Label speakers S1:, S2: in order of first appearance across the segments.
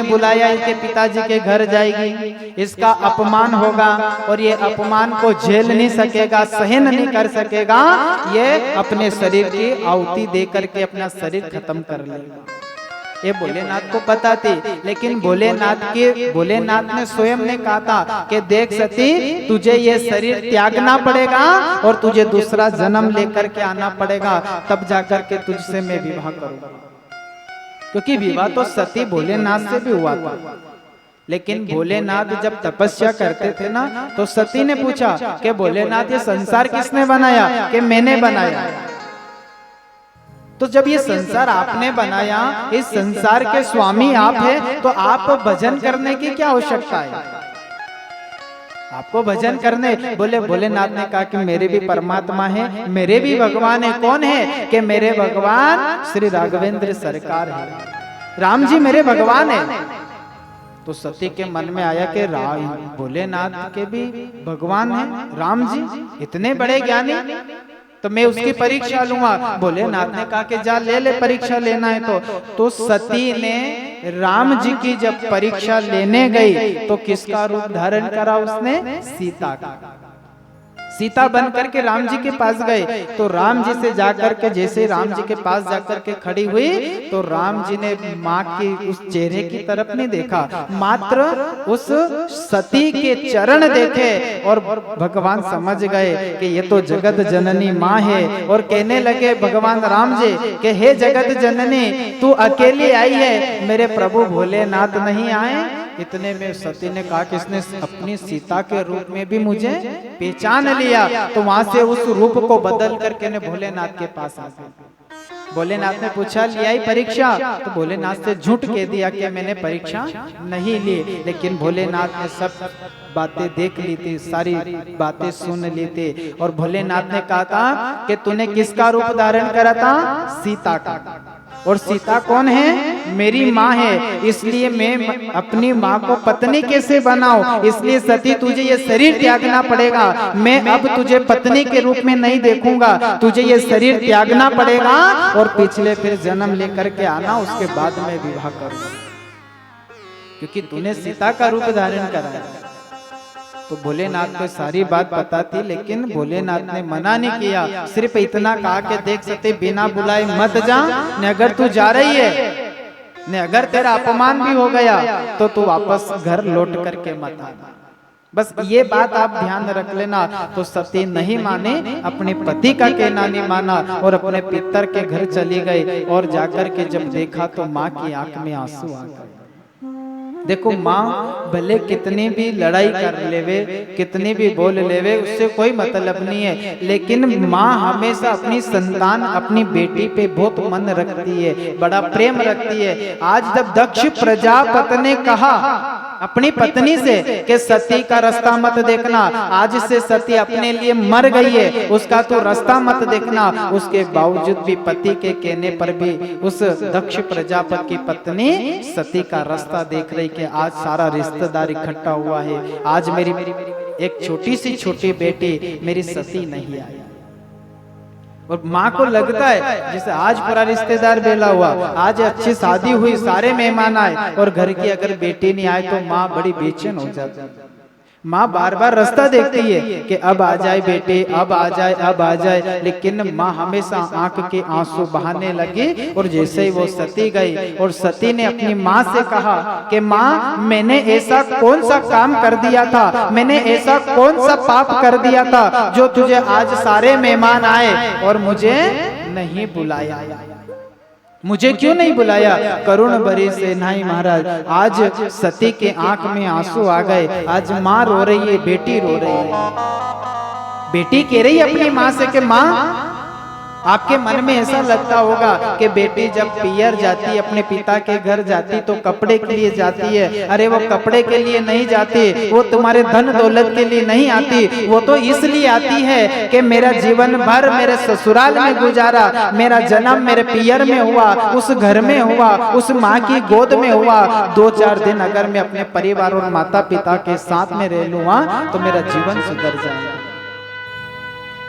S1: बुलाया, इसके पिताजी के घर जाएगी, इसका अपमान होगा और ये अपमान को झेल नहीं सकेगा, सहन नहीं कर सकेगा, ये अपने शरीर की आहुति दे करके अपना शरीर खत्म कर लेगा। ये भोलेनाथ को पता थी, लेकिन भोलेनाथ ने स्वयं ने कहा था कि देख सती, तुझे ये शरीर त्यागना पड़ेगा और तुझे दूसरा जन्म लेकर के आना पड़ेगा, तब जाकर के तुझसे मैं विवाह करूंगा। क्योंकि विवाह तो सती भोलेनाथ से भी हुआ था। लेकिन भोलेनाथ जब तपस्या करते थे ना, तो सती ने पूछा कि भोलेनाथ ये संसार किसने बनाया? कि मैंने बनाया। तो जब ये संसार आपने बनाया, इस संसार के स्वामी आप हैं, तो आप भजन करने की क्या आवश्यकता है? आपको भजन करने बोले। भोलेनाथ ने कहा कि मेरे भी परमात्मा है, मेरे भी भगवान है। कौन है? कि मेरे भगवान श्री राघवेंद्र सरकार है, राम जी मेरे भगवान है। तो सती के मन में आया कि भोलेनाथ के भी भगवान है राम जी, इतने बड़े ज्ञानी, तो मैं उसकी परीक्षा लूंगा। भोलेनाथ ने कहा कि जा ले परीक्षा लेना है तो सती ने राम जी की जब परीक्षा लेने गई तो किसका रूप धारण करा उसने? सीता का। सीता बन करके राम जी के पास गए, तो राम जी से जाकर के जैसे राम जी के पास जाकर के खड़ी हुई, तो राम जी ने माँ की उस चेहरे की तरफ नहीं देखा, मात्र उस सती के चरण देखे और भगवान समझ गए कि ये तो जगत जननी माँ है। और कहने लगे भगवान राम जी कि हे जगत जननी, तू अकेली आई है, मेरे प्रभु भोलेनाथ नहीं आए? इतने में सती ने कहा कि इसने अपनी सीता के रूप में भी मुझे पहचान लिया। तो वहां से उस रूप को बदल करके ने भोलेनाथ के पास आ गए। भोलेनाथ ने पूछा लिया ही परीक्षा? तो भोलेनाथ से झूठ कह दिया कि मैंने परीक्षा नहीं ली। लेकिन भोलेनाथ ने सब बातें देख ली थी, सारी बातें सुन ली थी। और भोलेनाथ ने कहा था कि तूने किसका रूप धारण करा था? सीता का। और सीता कौन है? मेरी माँ है, इसलिए मैं अपनी माँ को पत्नी कैसे बनाऊं? इसलिए सती तुझे ये शरीर त्यागना पड़ेगा। मैं अब तुझे पत्नी के रूप में नहीं देखूंगा, तुझे ये शरीर त्यागना पड़ेगा और पिछले फिर जन्म लेकर के आना, उसके बाद में विवाह करूंगा, क्योंकि तूने सीता का रूप धारण कराया। तो भोलेनाथ को सारी बात पता थी, लेकिन भोलेनाथ ने मना नहीं किया, सिर्फ इतना कहा कि देख सकते बिना बुलाए मत जा, ने अगर तू जा रही है, ने अगर तेरा अपमान भी हो गया तो तू वापस घर लौट करके मत आना। बस ये बात आप ध्यान रख लेना। तो सती नहीं माने, अपने पति का कहना नहीं माना और अपने पितर के घर चली गई। और जाकर के जब देखा तो माँ की आंख में आंसू आ गए। देखो, माँ भले कितनी भी लड़ाई कर लेवे, कितनी भी बोल लेवे, उससे कोई मतलब नहीं है, लेकिन माँ हमेशा अपनी संतान, अपनी बेटी पे बहुत मन रखती है, बड़ा प्रेम रखती है। आज जब दक्ष प्रजापति ने कहा अपनी पत्नी से कि सती का रास्ता मत देखना, आज से सती अपने लिए मर गई है, उसका तो रास्ता मत देखना, उसके बावजूद भी पति के कहने पर भी उस दक्ष प्रजापति की पत्नी सती का रास्ता देख रही कि आज सारा रिश्तेदार इकट्ठा हुआ है, आज मेरी एक छोटी सी छोटी बेटी मेरी सती नहीं आई। और माँ को लगता है जैसे आज पूरा रिश्तेदार बेला हुआ, आज अच्छी शादी हुई, सारे मेहमान आए और घर की अगर बेटी नहीं आए तो माँ बड़ी बेचैन हो जाती है। माँ बार बार रास्ता देखती है कि अब आ जाए बेटे, अब आ जाए, अब आ जाए, लेकिन माँ हमेशा आंख के आंसू बहाने लगी। और जैसे ही वो सती गई और सती ने अपनी माँ से कहा कि माँ, मैंने ऐसा कौन सा काम कर दिया था, मैंने ऐसा कौन सा पाप कर दिया था जो तुझे आज सारे मेहमान आए और मुझे नहीं बुलाया? मुझे क्यों नहीं बुलाया? करुण बरी से नहीं महाराज। आज सती के आंख में आंसू आ गए। आज माँ रो रही है, बेटी रो रही है। बेटी कह रही है अपनी माँ से कि माँ, आपके मन में ऐसा लगता होगा कि बेटी जब पियर जाती है, अपने पिता के घर जाती, तो कपड़े के लिए जाती है। अरे वो कपड़े के लिए नहीं जाती, वो तुम्हारे धन दौलत के लिए नहीं आती, वो तो इसलिए आती है कि मेरा जीवन भर मेरे ससुराल में गुजारा, मेरा जन्म मेरे पियर में हुआ, उस घर में हुआ, उस माँ की गोद में हुआ। 2-4 दिन अगर मैं अपने परिवार और माता पिता के साथ में रह लूँगा तो मेरा जीवन सुधर जाएगा।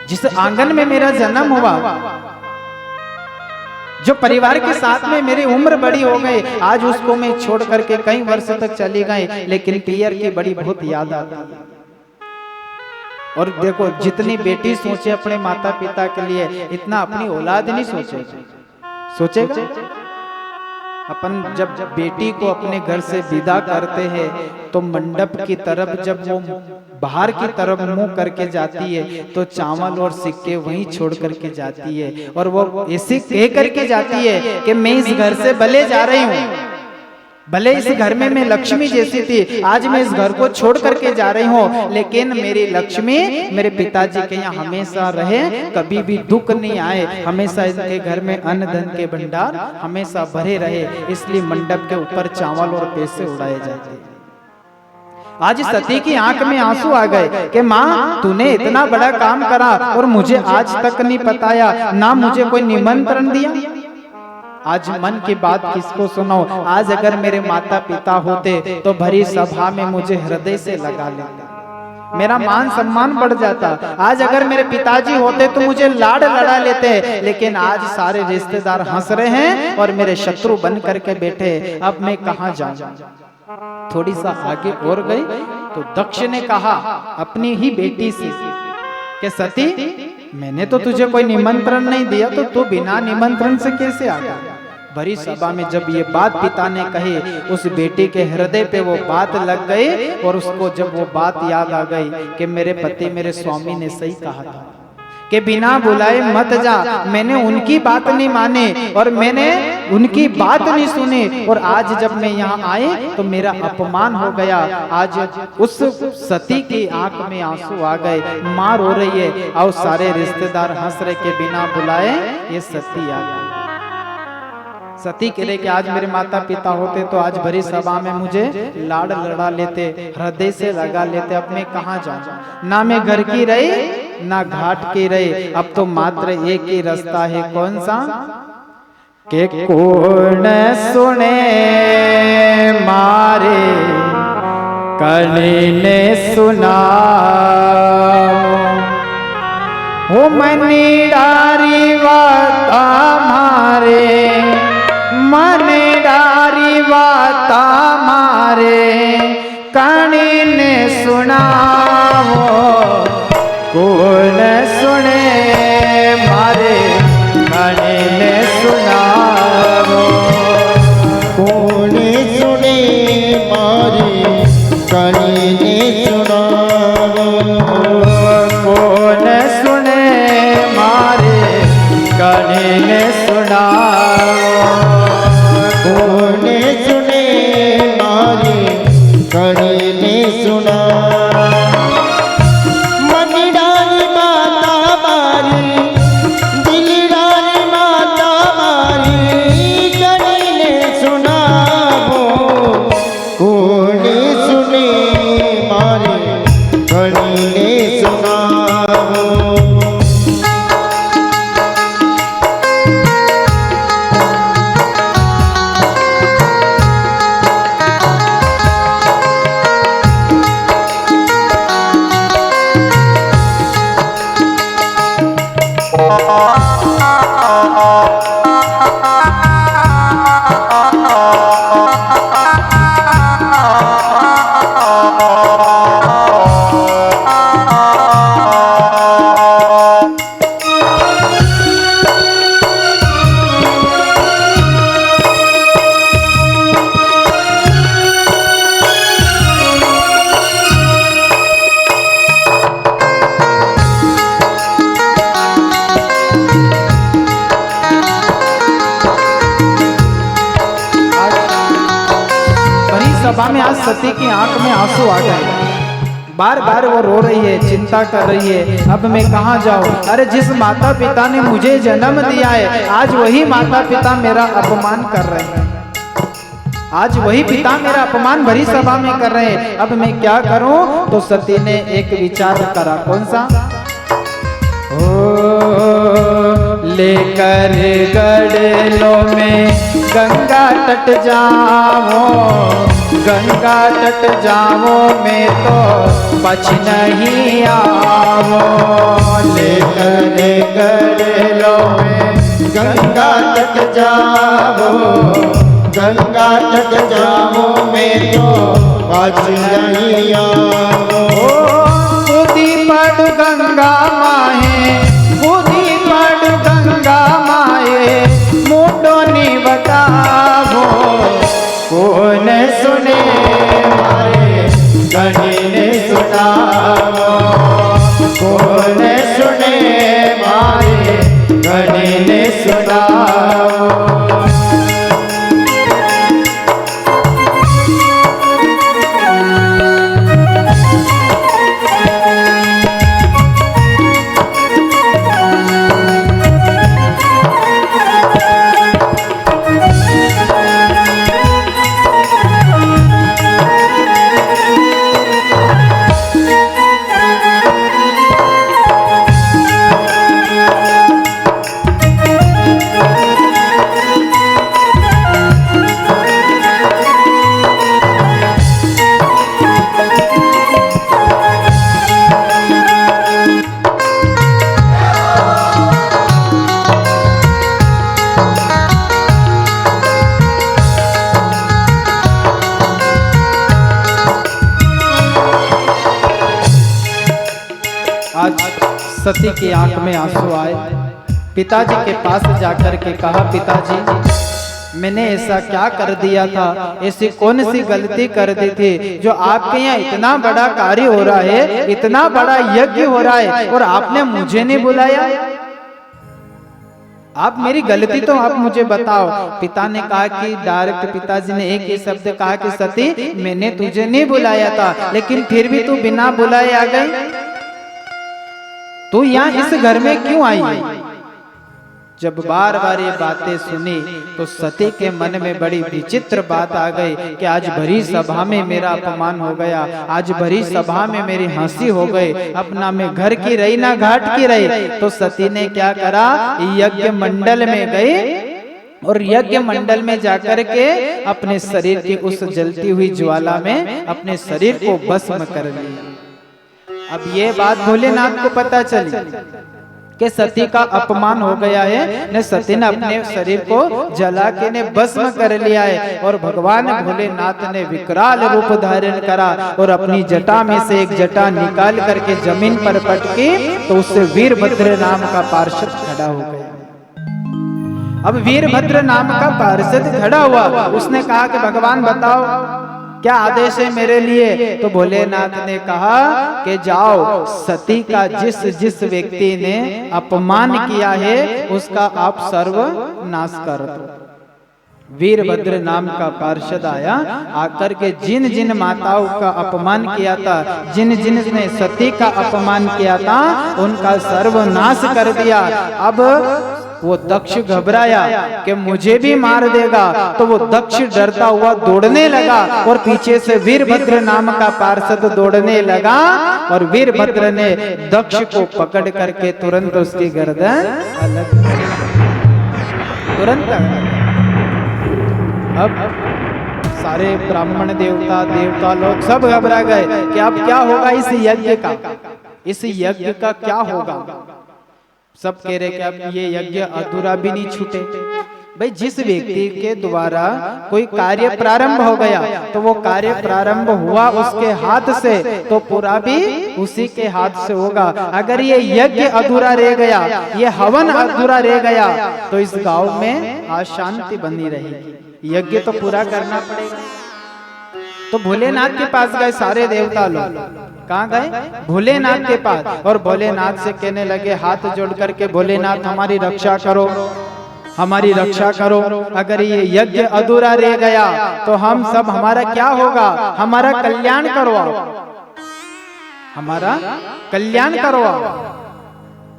S1: जिस आंगन में मेरा जन्म हुआ, जो परिवार के साथ में मेरी उम्र बड़ी हो गई, आज उसको मैं छोड़ करके कई वर्ष तक चली गई, लेकिन पियर की बड़ी बहुत याद आती है। और देखो, जितनी बेटी सोचे अपने माता पिता के लिए, इतना अपनी औलाद नहीं सोचेगा। अपन जब बेटी को अपने घर से विदा करते हैं तो मंडप की तरफ जब वो बाहर की तरफ मुंह करके जाती है तो चावल और सिक्के वहीं छोड़ करके जाती है, और वो ऐसे कह करके जाती है कि मैं इस घर से भले जा रही हूँ, भले इस घर में मैं लक्ष्मी जैसी थी, आज मैं इस घर को छोड़ करके जा रही हूँ, लेकिन मेरी लक्ष्मी मेरे पिताजी के यहाँ हमेशा रहे, कभी भी दुख नहीं आए, हमेशा इनके घर में अन्न धन के भंडार हमेशा भरे रहे, इसलिए मंडप के ऊपर चावल और पैसे उड़ाए जाते। आज सती की आंख में आंसू आ गए कि माँ, तूने इतना बड़ा काम करा और मुझे आज तक नहीं बताया, ना मुझे कोई निमंत्रण दिया। आज मन की बात किसको सुनाओ, आज अगर मेरे माता पिता होते तो भरी सभा में मुझे हृदय से लगा लेते, मेरा मान सम्मान बढ़ जाता। आज अगर मेरे पिताजी होते तो मुझे लाड लड़ा लेते, लेकिन आज सारे रिश्तेदार हंस रहे हैं और मेरे शत्रु बन करके बैठे, अब मैं कहाँ जाऊं। थोड़ी सा आगे और गई तो दक्ष ने कहा अपनी ही बेटी से कि सती, मैंने तो तुझे कोई निमंत्रण नहीं दिया, तो तू बिना निमंत्रण से कैसे आ गया। भरी सभा में जब ये बात पिता ने कही, उस बेटी के हृदय पे वो बात लग गई, और उसको जब वो बात याद आ गई कि मेरे पति मेरे स्वामी ने सही कहा था कि बिना बुलाए मत जा। मैंने उनकी बात नहीं मानी और मैंने उनकी बात नहीं सुनी, और आज जब मैं यहाँ आई तो मेरा अपमान हो गया। आज उस सती की आंख में आंसू आ गए, मां रो रही है और सारे रिश्तेदार हंस रहे के बिना बुलाए ये सती आ गई। सती कह रहे कि आज मेरे माता पिता होते तो आज भरी सभा में मुझे लाड लड़ा लेते, हृदय से लगा लेते। अब मैं कहाँ जाऊं, ना मैं घर की रही ना घाट की रही, अब तो मात्र एक ही रास्ता है। कौन सा? के कौन सुने मारे कली ने सुना, हो मनी डारी वाता मारे, मन डारी वाता मारे कणी ने सुनावो, कौन सुने मारे कणी ने सुनावो,
S2: कौन सुने मारे कणी ने सुनावो,
S1: कौन सुने मारे कणी ने सुनावो,
S2: कौन सुने मारे कणी ने सुनावो। मनी डारी माता मारी, दिल डारी माता मारी कणी ने सुनावो, कौन सुने मारे कणी ने सुनावो।
S1: सभा में आज सती की आंख में आंसू आ गए, बार बार वो रो रही है, चिंता कर रही है, अब मैं कहाँ जाऊँ। अरे जिस माता पिता ने मुझे जन्म दिया है, आज वही माता पिता मेरा अपमान कर रहे हैं, आज वही पिता मेरा अपमान भरी सभा में कर रहे हैं, अब मैं क्या करूं। तो सती ने एक विचार करा। कौन सा? लेकर गड़लो में गंगा तट जाओ, गंगा तट जाओ में तो बच नहीं आओ। लेकर गड़लो में
S2: गंगा तक जाओ, गंगा तक जाओ, मैं तो आज नहीं आओ।
S1: कूदी पड़ गंगा माए, कूदी पड़ गंगा माए, मोटो नी बतावो, कौन सुने मारे गणी ने सुनावो, कौन सुने मारे गणी ने सुनावो। आज सती की आंख में आंसू आए। पिताजी के पास जाकर के कहा, पिताजी मैंने ऐसा क्या कर दिया था, ऐसी कौन सी गलती कर दी थी जो आपके यहाँ इतना बड़ा कार्य हो रहा है, इतना बड़ा यज्ञ हो रहा है और आपने मुझे नहीं बुलाया। आप मेरी गलती तो आप मुझे बताओ। पिता ने कहा कि डायरेक्ट पिताजी ने एक ही शब्द कहा कि सती मैंने तुझे नहीं बुलाया था, लेकिन फिर भी तू बिना बुलाए आ गई, तू यहाँ इस घर में क्यों आई? जब बार बार ये बातें सुनी तो सती के मन में बड़ी विचित्र बात आ गई कि आज भरी सभा में मेरा अपमान हो गया, आज भरी सभा में मेरी हंसी हो गई, अपना मैं घर की रही ना घाट की रही। तो सती ने क्या करा, यज्ञ मंडल में गई और यज्ञ मंडल में जाकर के अपने शरीर की उस जलती हुई ज्वाला में अपने शरीर को भस्म कर लिया। अब ये बात भोलेनाथ को पता चली कि सती का अपमान हो गया है, ने सती ने अपने शरीर को जला के ने भस्म कर लिया है और भगवान भोलेनाथ ने विकराल रूप धारण करा और अपनी जटा में से एक जटा निकाल करके जमीन पर पटकी तो उससे वीरभद्र नाम का पार्षद खड़ा हो गया। अब वीरभद्र नाम का पार्षद खड़ा हुआ, उसने कहा कि भगवान बताओ क्या आदेश है मेरे लिए? तो भोलेनाथ ने कहा कि जाओ, सती का जिस जिस व्यक्ति ने अपमान किया है उसका आप सर्वनाश कर दो। वीरभद्र नाम का पार्षद आया, आकर के जिन जिन माताओं का अपमान किया था, जिन जिन ने सती का अपमान किया था, उनका सर्वनाश कर दिया। अब वो दक्ष घबराया कि मुझे भी मार देगा, तो वो दक्ष डरता हुआ दौड़ने लगा और पीछे से वीरभद्र नाम का पार्षद दौड़ने लगा और वीरभद्र ने दक्ष को पकड़ करके तुरंत उसकी गर्दन अलग तुरंत। अब सारे ब्राह्मण देवता लोग सब घबरा गए कि अब क्या होगा इस यज्ञ का, इस यज्ञ का क्या होगा। सब कह रहे कि अब ये यज्ञ अधूरा भी नहीं छूटे। भाई जिस व्यक्ति के द्वारा कोई कार्य प्रारंभ हो गया तो वो कार्य प्रारंभ हुआ उसके हाथ से तो पूरा भी उसी के हाथ से होगा। अगर ये यज्ञ अधूरा रह गया, ये हवन अधूरा रह गया तो इस गांव में अशांति बनी रहेगी। यज्ञ तो पूरा करना पड़ेगा। तो भोलेनाथ के पास गए सारे देवता लोग। कहाँ गए? भोलेनाथ के पास। और भोलेनाथ से कहने लगे हाथ जोड़ करके, भोलेनाथ हमारी रक्षा करो, हमारी रक्षा करो। अगर ये यज्ञ अधूरा रह गया तो हम सब, हमारा क्या होगा? हमारा कल्याण करवाओ, हमारा कल्याण करवाओ।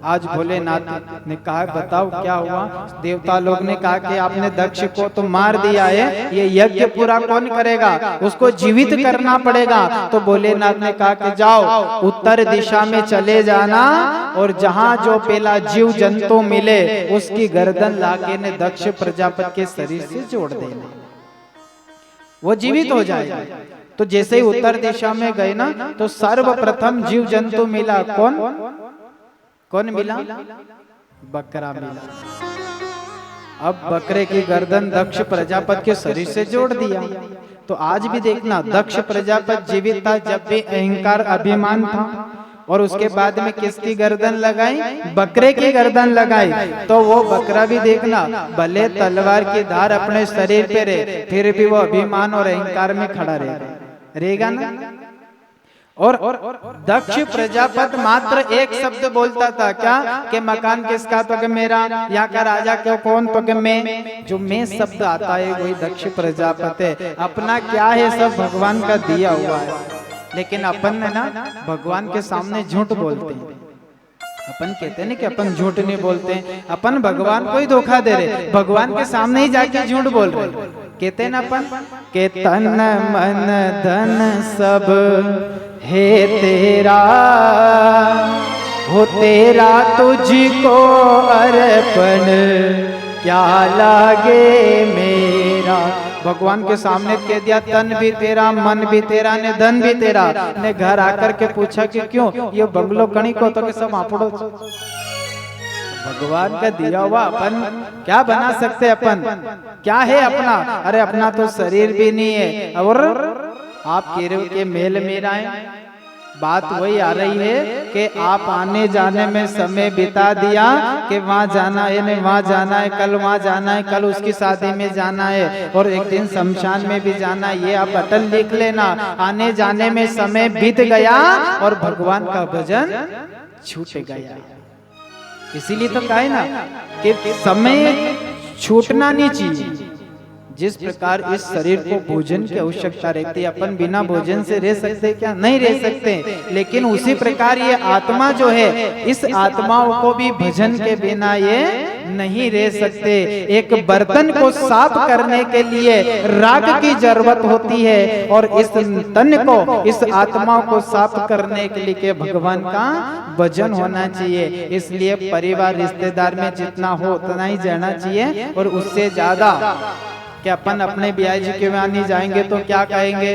S1: आज भोलेनाथ ने कहा बताओ क्या हुआ? देवता लोग ने कहा कि आपने दक्ष को तो मार दिया है, ये यज्ञ पूरा कौन करेगा? उसको जीवित करना पड़ेगा। तो भोलेनाथ ने कहा कि जाओ उत्तर दिशा में चले जाना और जहाँ जो पहला जीव जंतु मिले उसकी गर्दन लाके ने दक्ष प्रजापति के शरीर से जोड़ देना, वो जीवित हो जाएगा। तो जैसे ही उत्तर दिशा में गए ना तो सर्वप्रथम जीव जंतु मिला। कौन कौन मिला? बकरा मिला। अब बकरे की गर्दन दक्ष प्रजापति के शरीर से जोड़ दिया। तो आज भी देखना, दक्ष प्रजापति जीवित था जब भी अहंकार अभिमान था, और उसके बाद में किसकी गर्दन लगाई? बकरे की गर्दन लगाई। तो वो बकरा भी देखना, भले तलवार की धार अपने शरीर पे रहे, फिर भी वो अभिमान और अहंकार में खड़ा रहेगा ना। और दक्ष प्रजापति मात्र एक शब्द बोलता था, क्या? कि मकान किसका? तो कि मेरा। यहाँ का राजा क्यों? कौन? तो कि मैं। जो मैं शब्द आता है वही दक्ष प्रजापति है। अपना क्या है? सब भगवान का दिया हुआ है। लेकिन अपन है ना, भगवान के सामने झूठ बोलते हैं। अपन कहते हैं ना कि अपन झूठ नहीं बोलते, अपन भगवान को ही धोखा दे रहे, भगवान के सामने ही जाके झूठ बोल रहे। कहते हैं ना अपन के तन मन धन सब है तेरा, हो तेरा तुझको अर्पण क्या लागे मेरा। भगवान के सामने कह दिया, तन भी तेरा, मन भी तेरा, ने धन भी तेरा। ने घर आकर के पूछा कि क्यों ये बंगलो कणी को? तो कि सब आपड़ो। भगवान का दिया हुआ अपन क्या बना सकते? अपन क्या है अपना? अरे अपना तो शरीर भी नहीं है, और आप कह रहे हो कि मेल मेरा है। बात वही आ रही है कि आप आने जाने में समय बिता दिया कि वहाँ जाना है, नहीं वहाँ जाना है, कल वहाँ जाना है, कल उसकी शादी में जाना है, और एक दिन शमशान में भी जाना है। ये आप अटल लिख लेना। आने जाने में समय बीत गया और भगवान का भजन छूट गया। इसीलिए तो कहा है ना कि समय छूटना नहीं चाहिए। जिस प्रकार इस शरीर को भोजन की आवश्यकता रहती है, अपन बिना भोजन से रह सकते क्या? नहीं रह सकते। लेकिन उसी प्रकार ये आत्मा जो है, इस आत्माओं को भी भजन के बिना ये नहीं रह सकते। एक बर्तन को साफ करने के लिए राग की जरूरत होती है, और इस तन को, इस आत्माओं को साफ करने के लिए भगवान का भजन होना चाहिए। इसलिए परिवार रिश्तेदार में जितना हो उतना ही जाना चाहिए, और उससे ज्यादा कि अपन अपने बियाई जी के वहां नहीं जाएंगे तो क्या कहेंगे?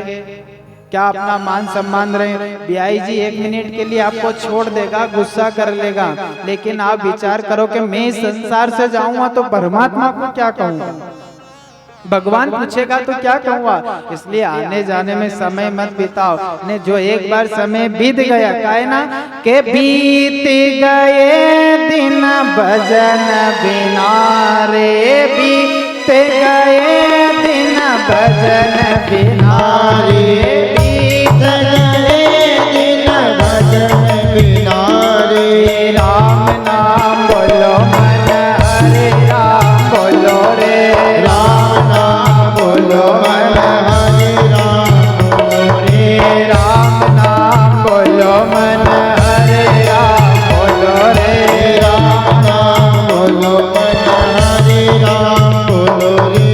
S1: क्या अपना मान सम्मान रहे? बियाई जी 1 मिनट के लिए आपको छोड़ देगा, गुस्सा कर लेगा, लेकिन आप विचार करो कि मैं इस संसार से जाऊंगा तो परमात्मा को क्या कहूंगा? भगवान पूछेगा तो क्या कहूँगा? इसलिए आने जाने में समय मत बिताओ। ने जो एक बार समय बीत गया, कहे ना के बीत गए दिन भजन बिना रे, बीत गए दिन भजन बिना रे,
S2: बीत गए दिन भजन बिना रे।
S1: राम नाम बोलो मन हरे राम बोलो रे,
S2: राम नाम बोलो मन हरे राम बोलो रे।
S1: राम नाम बोलो मन हरे राम बोलो रे,
S2: राम नाम बोलो मन हरे राम बोलो रे।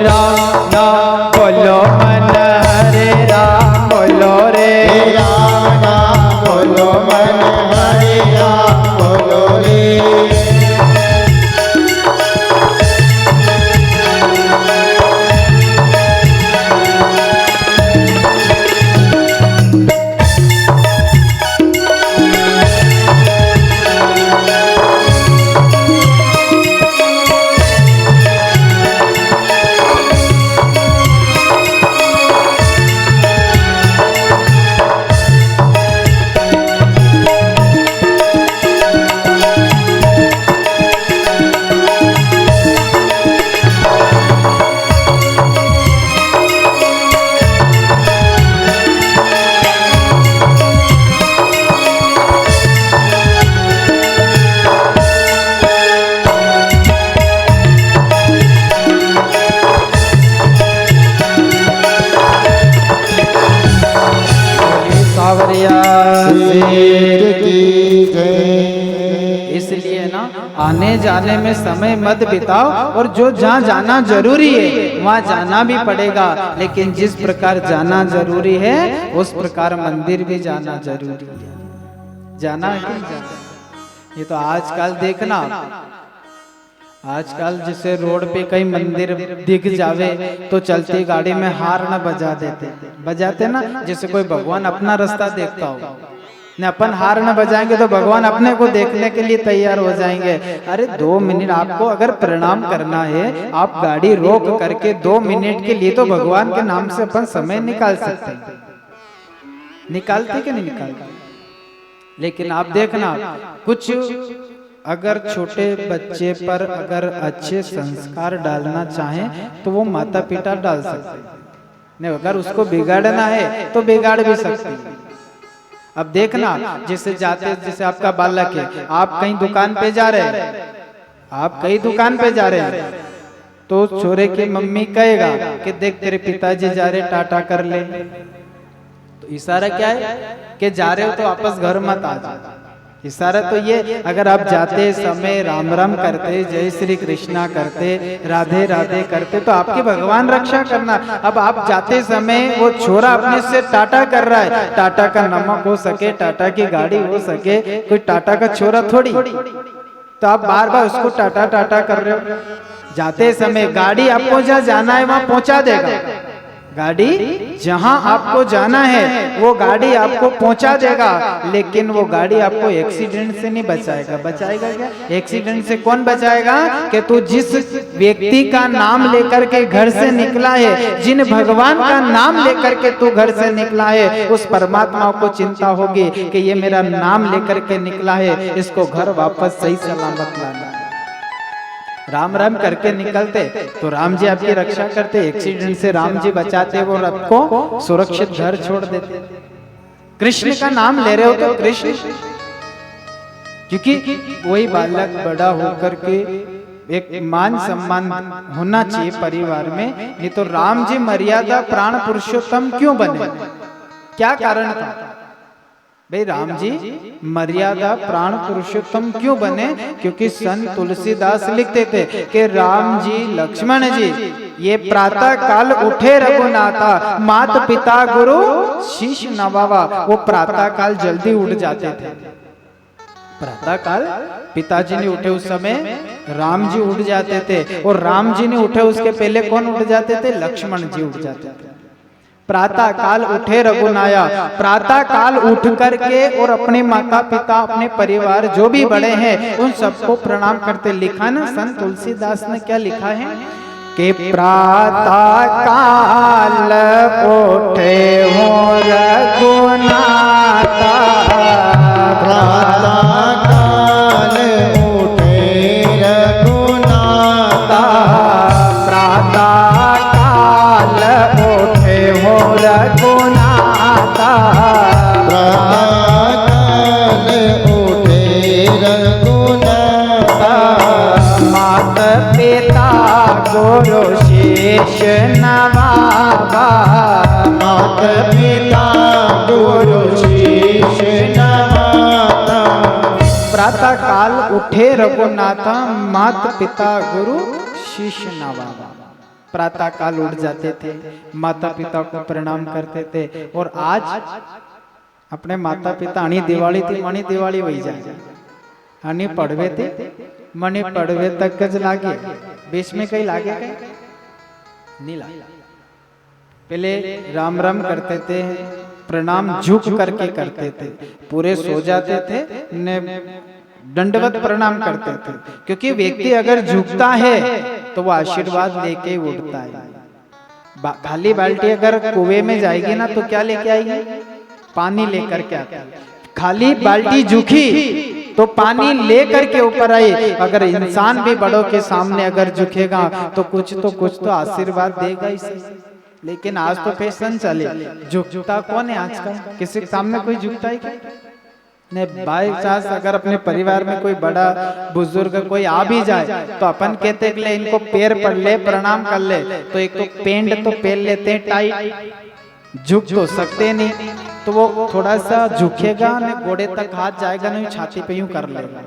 S1: राम राम बोलो मन हरे राम बोलो रे
S2: राम राम बोलो मन हरे राम बोलो रे शेर की जय।
S1: इसलिए ना आने जाने में समय मत बिताओ और जो जहाँ जाना जरूरी है वहाँ जाना भी पड़ेगा, लेकिन जिस प्रकार जाना जरूरी है उस प्रकार मंदिर भी जाना जरूरी है। जाना है कि नहीं जाना? ये तो आजकल देखना, आजकल जैसे रोड पे कई मंदिर दिख जावे तो चलती गाड़ी में हार्न बजा देते, बजाते ना, जैसे कोई भगवान अपना रास्ता देखता हो। न अपन हार्न बजाएंगे तो भगवान अपने को देखने के लिए तैयार हो जाएंगे। अरे 2 मिनट आपको अगर प्रणाम करना है, आप गाड़ी रोक करके 2 मिनट के लिए तो भगवान के नाम से अपन समय निकाल सकते हैं। निकालते कि नहीं निकालते? लेकिन आप देखना, कुछ अगर छोटे बच्चे पर अगर अच्छे संस्कार डालना चाहें तो वो माता पिता डाल सकते नहीं, अगर उसको बिगाड़ना है तो बिगाड़ भी सकते हैं। अब देखना, जैसे जाते, जैसे आपका बालक है, आप कहीं दुकान पे जा रहे हैं, आप कहीं दुकान पे जा रहे हैं तो छोरे की मम्मी कहेगा कि देख तेरे पिताजी जा रहे, टाटा कर ले। तो इशारा क्या है कि जा रहे हो तो वापस घर मत आ जाओ। इशारा तो ये, अगर आप जाते समय राम राम करते, जय श्री कृष्णा करते, राधे राधे करते तो आपकी भगवान रक्षा करना। अब आप जाते समय वो छोरा अपने से टाटा कर रहा है, टाटा का नमक हो सके, टाटा की गाड़ी हो सके, कोई टाटा का छोरा थोड़ी, तो आप बार बार उसको टाटा टाटा कर रहे हो। जाते समय गाड़ी आपको जहाँ जाना है वहां पहुंचा देगा, गाड़ी जहां आपको जाना है वो गाड़ी आपको पहुंचा देगा, लेकिन वो गाड़ी आपको एक्सीडेंट से नहीं बचाएगा। बचाएगा क्या? एक्सीडेंट से कौन बचाएगा? कि तू जिस व्यक्ति का नाम लेकर के घर से निकला है, जिन भगवान का नाम लेकर के तू घर से निकला है, उस परमात्मा को चिंता होगी कि ये मेरा नाम लेकर के निकला है, इसको घर वापस सही सलामत लाना। राम राम करके निकलते तो राम जी आपकी रक्षा करते, एक्सीडेंट से राम जी बचाते, वो आपको सुरक्षित घर छोड़ देते। कृष्ण का नाम ले रहे हो तो कृष्ण, क्योंकि वही बालक बड़ा होकर के एक मान सम्मान होना चाहिए परिवार में। नहीं तो राम जी मर्यादा प्राण पुरुषोत्तम क्यों बने? क्या कारण था भाई? राम जी मर्यादा प्राण पुरुषोत्तम क्यों बने? क्योंकि संत तुलसीदास लिखते थे कि राम जी लक्ष्मण जी ये प्रातः काल उठे रघुनाथा, मात पिता गुरु शीश नवावा। वो प्रातः काल जल्दी उठ जाते थे, प्रातः काल पिताजी ने उठे उस समय राम जी उठ जाते थे, और राम जी ने उठे उसके पहले कौन उठ जाते थे? लक्ष्मण जी उठ जाते थे। प्रातः काल उठे रघुनाया, प्रातः काल उठ करके और अपने माता पिता, अपने परिवार जो भी बड़े हैं उन सबको प्रणाम करते। लिखा ना संत तुलसीदास ने, क्या लिखा है कि प्रातः काल उठे हो रघुनाथा,
S2: प्रातः काल उठे रघुनाथा,
S1: प्रातः काल उठे हो रघुनाथा,
S2: प्रातः काल उठे रघुनाथा,
S1: मात पिता गुरु शीश नवावा,
S2: मात पिता गुरु शीश नवाता।
S1: प्रातः काल उठे रघुनाथा, मात पिता गुरु शीश नवावा। प्रातः काल उठ जाते थे, माता पिता को प्रणाम करते थे। और आज अपने माता पिता अणी दिवाળી थी, मणी दिवाળી वही जाए, अणी पढ़वे थे, मणी पढ़वे तक ज लागे, बीच में कहीं लागे कहीं नहीं लागे। पहले राम राम करते थे, प्रणाम झुक करके करते थे, पूरे सो जाते थे ने दंडवत प्रणाम करते थे, क्योंकि व्यक्ति अगर झुकता है तो वो आशीर्वाद लेके उठता है। खाली बाल्टी अगर कुएं में जाएगी ना तो क्या लेके आएगी? पानी लेकर के आती है। खाली बाल्टी झुकी तो पानी लेकर के ऊपर आई। अगर इंसान भी बड़ों के सामने अगर झुकेगा तो कुछ तो आशीर्वाद देगा इसे। लेकिन आज तो फैशन चले, झुकता कौन है आजकल? किसी के सामने कोई झुकता है क्या? नहीं, बाई चांस अगर अपने परिवार में कोई बड़ा बुजुर्ग कोई आ भी जाए तो अपन कहते हैं कि इनको पैर पड़ ले, प्रणाम कर ले, तो एक तो पेंट तो पहन लेते हैं टाइट, झुक तो सकते नहीं, तो वो थोड़ा सा झुकेगा ना, गोड़े तक हाथ जाएगा नहीं, छाती पे यूं कर लेगा।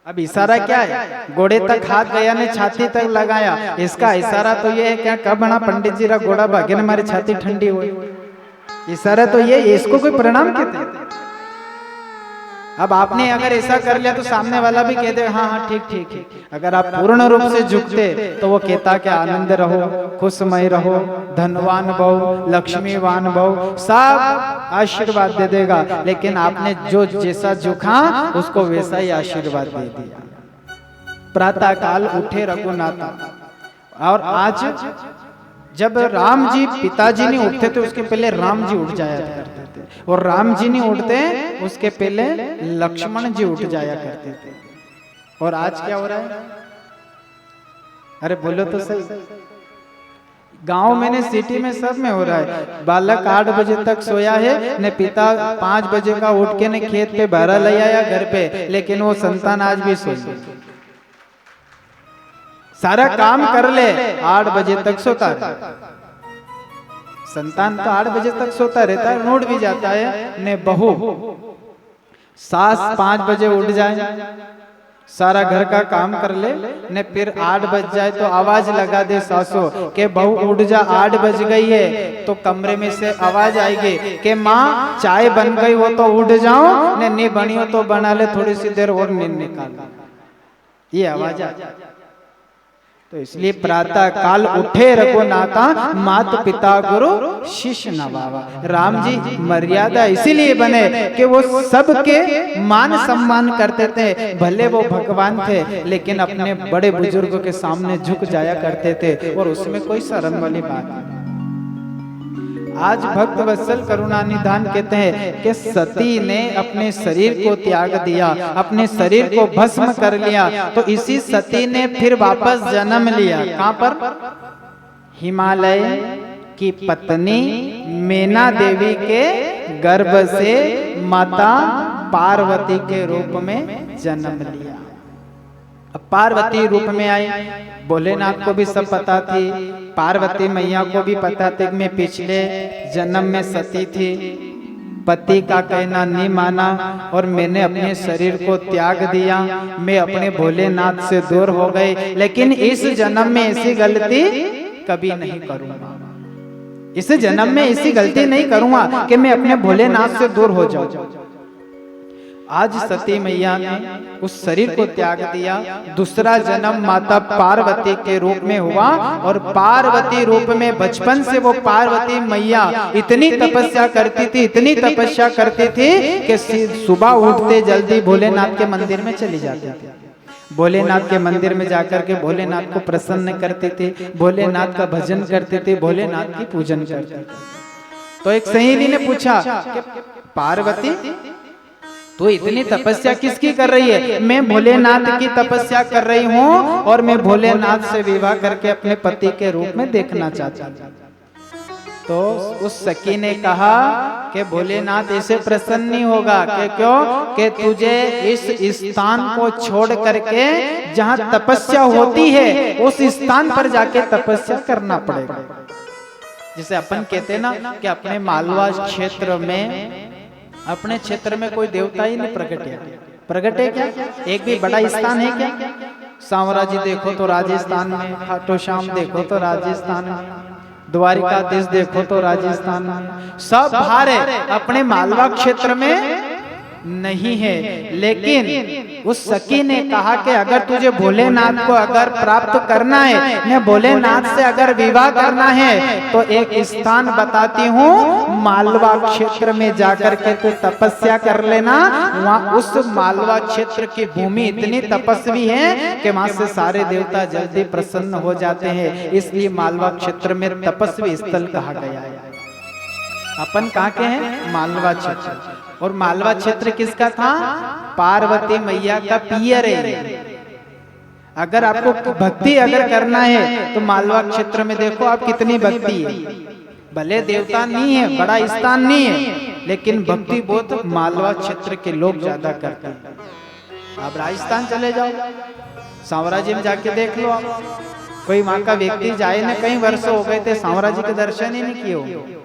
S1: अब इशारा क्या है? गोड़े तक हाथ गया ने छाती तक लगाया, इसका इशारा तो ये है क्या? कब बना पंडित जी रा गोड़ा भागे ने हमारी छाती ठंडी हुई, इशारा तो ये, इसको कोई प्रणाम कहते हैं? अब आपने अगर ऐसा कर लिया तो सामने वाला भी कह दे हाँ हाँ ठीक ठीक है। अगर आप पूर्ण रूप से झुकते तो वो कहता कि आनंद रहो, खुशमय रहो, धनवान भव, लक्ष्मीवान भव, सब आशीर्वाद दे देगा। लेकिन आपने जो जैसा झुका उसको वैसा ही आशीर्वाद दे दिया। प्रातः काल उठे रघुनाथ, और आज जब राम जी पिताजी नहीं उठते थे उसके पहले राम जी उठ जाया करते थे, और राम जी नहीं उठते उसके पहले लक्ष्मण जी उठ जाया करते थे। और आज क्या हो रहा है? अरे बोलो तो सही। गांव में ने सिटी में सब में हो रहा है। बालक 8 बजे तक सोया है ने पिता 5 बजे का उठ के ने खेत पे भरा ले आया घर पे, लेकिन वो संतान आज भी सोई, सारा काम कर ले, 8 बजे तक सोता रहता। संतान तो 8 बजे तक सोता रहता है, नोट भी जाता है। ने बहू सास 5 बजे उठ जाए, सारा घर का काम कर ले, ने फिर 8 बज जाए तो आवाज लगा दे सासो के बहू उठ जा, 8 बज गई है, तो कमरे में से आवाज आएगी कि माँ चाय बन गई हो तो उठ जाओ, ने नहीं बनी हो तो बना ले, थोड़ी सी देर और नींद निकाल, ये आवाज आ जाए। तो इसलिए प्रातः काल उठे रघुनाथा, मात पिता गुरु शिष्य नवावा। राम जी मर्यादा इसीलिए बने कि वो सबके मान सम्मान करते थे, भले वो भगवान थे लेकिन अपने बड़े बुजुर्गों के सामने झुक जाया करते थे, और उसमें कोई शर्म वाली बात नहीं। आज भक्त वत्सल करुणा निधान कहते हैं कि सती ने अपने शरीर को त्याग दिया, अपने शरीर को भस्म कर लिया, तो इसी सती ने फिर वापस जन्म लिया। कहां पर? हिमालय की पत्नी मेना देवी के गर्भ से माता पार्वती के रूप में जन्म लिया। अब पार्वती रूप में आई, भोलेनाथ को भी सब पता थी, पार्वती मैया को भी पता थी कि मैं पिछले जन्म में सती थी, पति का कहना नहीं माना और मैंने अपने शरीर को त्याग दिया, मैं अपने भोलेनाथ से दूर हो गई। लेकिन इस जन्म में ऐसी गलती कभी नहीं करूंगा, इस जन्म में ऐसी गलती नहीं करूंगा कि मैं अपने भोलेनाथ से दूर हो जाऊं। आज सती मैया ने उस शरीर को त्याग दिया, दूसरा जन्म माता पार्वती के रूप में हुआ, और पार्वती रूप में बचपन से वो पार्वती मैया इतनी तपस्या करती थी, इतनी तपस्या करती थी कि सुबह उठते जल्दी भोलेनाथ के मंदिर में चली जाती थी। भोलेनाथ के मंदिर में जाकर के भोलेनाथ को प्रसन्न करती थी, भोलेनाथ का भजन करती थी, भोलेनाथ की पूजन करती थी। तो एक सहेली ने पूछा कि पार्वती तो इतनी तपस्या किसकी कर रही है? मैं भोलेनाथ की तपस्या कर रही हूँ, और मैं भोलेनाथ से विवाह करके अपने पति के रूप में देखना चाहती हूँ। तो उस सखी ने कहा कि भोलेनाथ ऐसे प्रसन्न नहीं होगा, कि क्यों? कि तुझे इस स्थान को छोड़ करके जहाँ तपस्या होती है उस स्थान पर जाके तपस्या करना पड़ेगा। जिसे अपन कहते ना कि अपने मालवा क्षेत्र में, अपने क्षेत्र में कोई देवता ही नहीं प्रकट है। प्रकट है क्या? एक भी बड़ा स्थान है क्या? सांवरा जी देखो तो राजस्थान में, खाटू श्याम देखो तो राजस्थान में, द्वारिकाधीश देखो तो राजस्थान में, सब बाहर है, अपने मालवा क्षेत्र में नहीं है। लेकिन उस सखी ने कहा कि अगर तुझे भोलेनाथ को अगर प्राप्त करना है, मैं भोलेनाथ से अगर विवाह करना है, तो एक स्थान बताती हूँ, मालवा क्षेत्र में जाकर के तू तपस्या कर लेना। वहाँ उस मालवा क्षेत्र की भूमि इतनी तपस्वी है कि वहां से सारे देवता जल्दी प्रसन्न हो जाते हैं, इसलिए मालवा क्षेत्र में तपस्वी स्थल कहा गया है। अपन कहाँ के हैं? मालवा क्षेत्र। और मालवा क्षेत्र किसका था? पार्वती मैया का पियर है। अगर आपको भक्ति अगर करना है तो मालवा क्षेत्र में देखो आप कितनी भक्ति है। भले देवता नहीं है, बड़ा स्थान नहीं है, लेकिन भक्ति बहुत मालवा क्षेत्र के लोग ज्यादा करते हैं। आप राजस्थान चले जाओ, सांवरा जी में जाके देख लो आप, कोई वहां का व्यक्ति जाए ना, कई वर्ष हो गए थे सांवरा जी के दर्शन ही नहीं किए होंगे।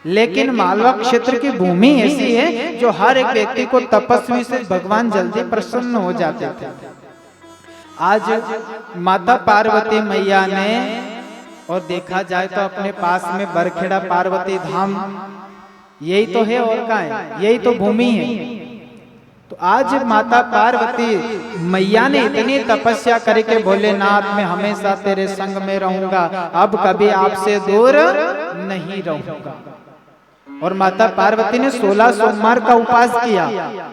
S1: लेकिन मालवा क्षेत्र की भूमि ऐसी है जो हर एक व्यक्ति को तपस्वी से भगवान जल्दी प्रसन्न हो जाते थे। आज माता पार्वती मैया ने, और देखा जाए तो अपने पास में बरखेड़ा पार्वती धाम यही तो है, और कहाँ है? यही तो भूमि है। तो आज माता पार्वती मैया ने इतनी तपस्या करके भोलेनाथ मैं हमेशा तेरे संग में रहूंगा, अब कभी आपसे दूर नहीं रहूंगा। और माता पार्वती ने 16 सोमवार का उपवास किया,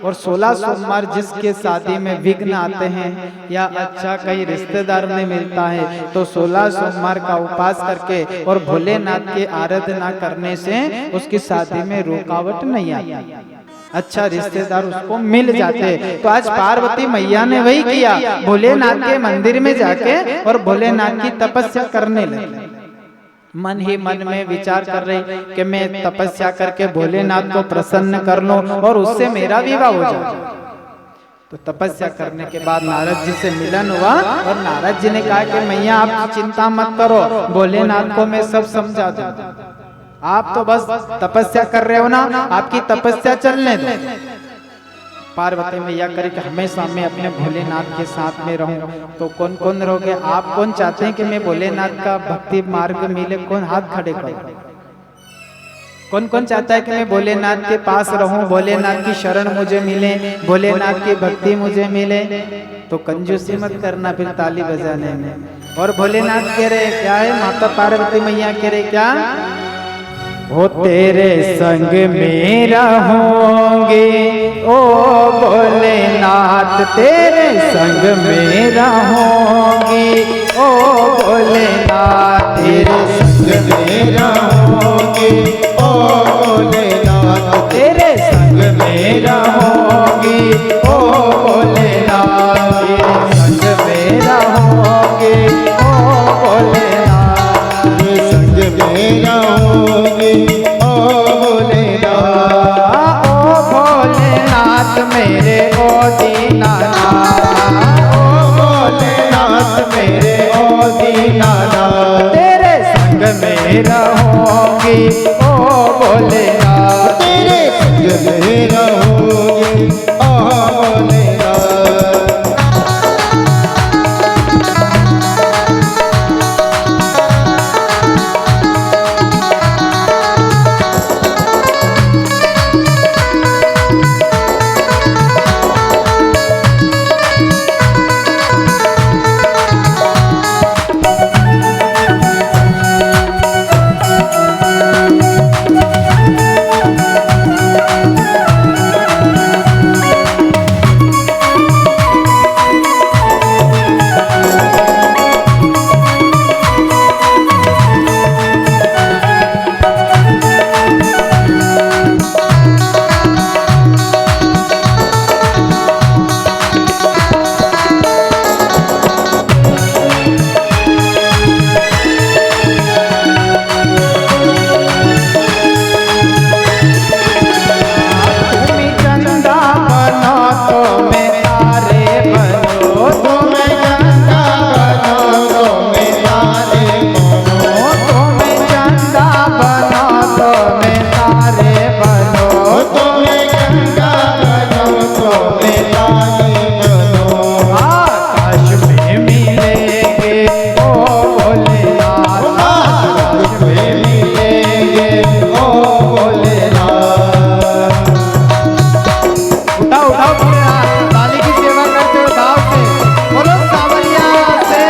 S1: और 16 सोमवार जिसके शादी में विघ्न आते हैं या अच्छा कहीं रिश्तेदार नहीं मिलता है, तो 16 सोमवार का उपवास करके और भोलेनाथ की आराधना करने से उसकी शादी में रुकावट नहीं आती, अच्छा रिश्तेदार उसको मिल जाते। तो आज पार्वती मैया ने वही किया, भोलेनाथ के मंदिर में जाके और भोलेनाथ की तपस्या करने लगी। मन ही मन में विचार कर रही कि मैं तपस्या करके भोलेनाथ को प्रसन्न कर लूं और उससे मेरा विवाह हो जाए। तो तपस्या करने के बाद नारद जी से मिलन हुआ, और नारद जी ने कहा कि मैया आप चिंता मत करो, भोलेनाथ को मैं सब समझा दूं, आप तो बस तपस्या कर रहे हो ना, आपकी तपस्या चलने दो। पार्वती मैया करे कि हमेशा मैं अपने भोलेनाथ के साथ में रहूं। तो कौन कौन रहोगे? आप कौन चाहते हैं कि मैं भोलेनाथ का भक्ति मार्ग मिले? कौन हाथ खड़े करो। कौन कौन चाहता है कि मैं भोलेनाथ के पास रहूं, भोलेनाथ की शरण मुझे मिले, भोलेनाथ की भक्ति मुझे मिले? तो कंजूसी मत करना फिर ताली बजाने में। और भोलेनाथ कह रहे क्या है? माता पार्वती मैया कह रहे क्या? हो तेरे संग में रहूंगी ओ भोलेनाथ, तेरे संग में रहूंगी ओ भोलेनाथ, तेरे संग में रहूंगी ओ भोलेनाथ, तेरे संग में रहूंगी ओ भोलेनाथ, तेरे संग में रहूंगी ओ भोलेनाथ, तेरे संग में रहूंगी ओ भोलेनाथ, ओ भोलेनाथ मेरे ओ दीनानाथ, ओ भोलेनाथ मेरे ओ दीनानाथ, तेरे संग में रहूंगी ओ भोलेनाथ, तेरे संग में रहूंगी ओ भोलेनाथ।
S2: में मिलेंगे ओ भोलेनाथ।
S1: उठाओ उठाओ पूरे हाथ, ताली की सेवा करते हो भाव से, बोलो सावरिया से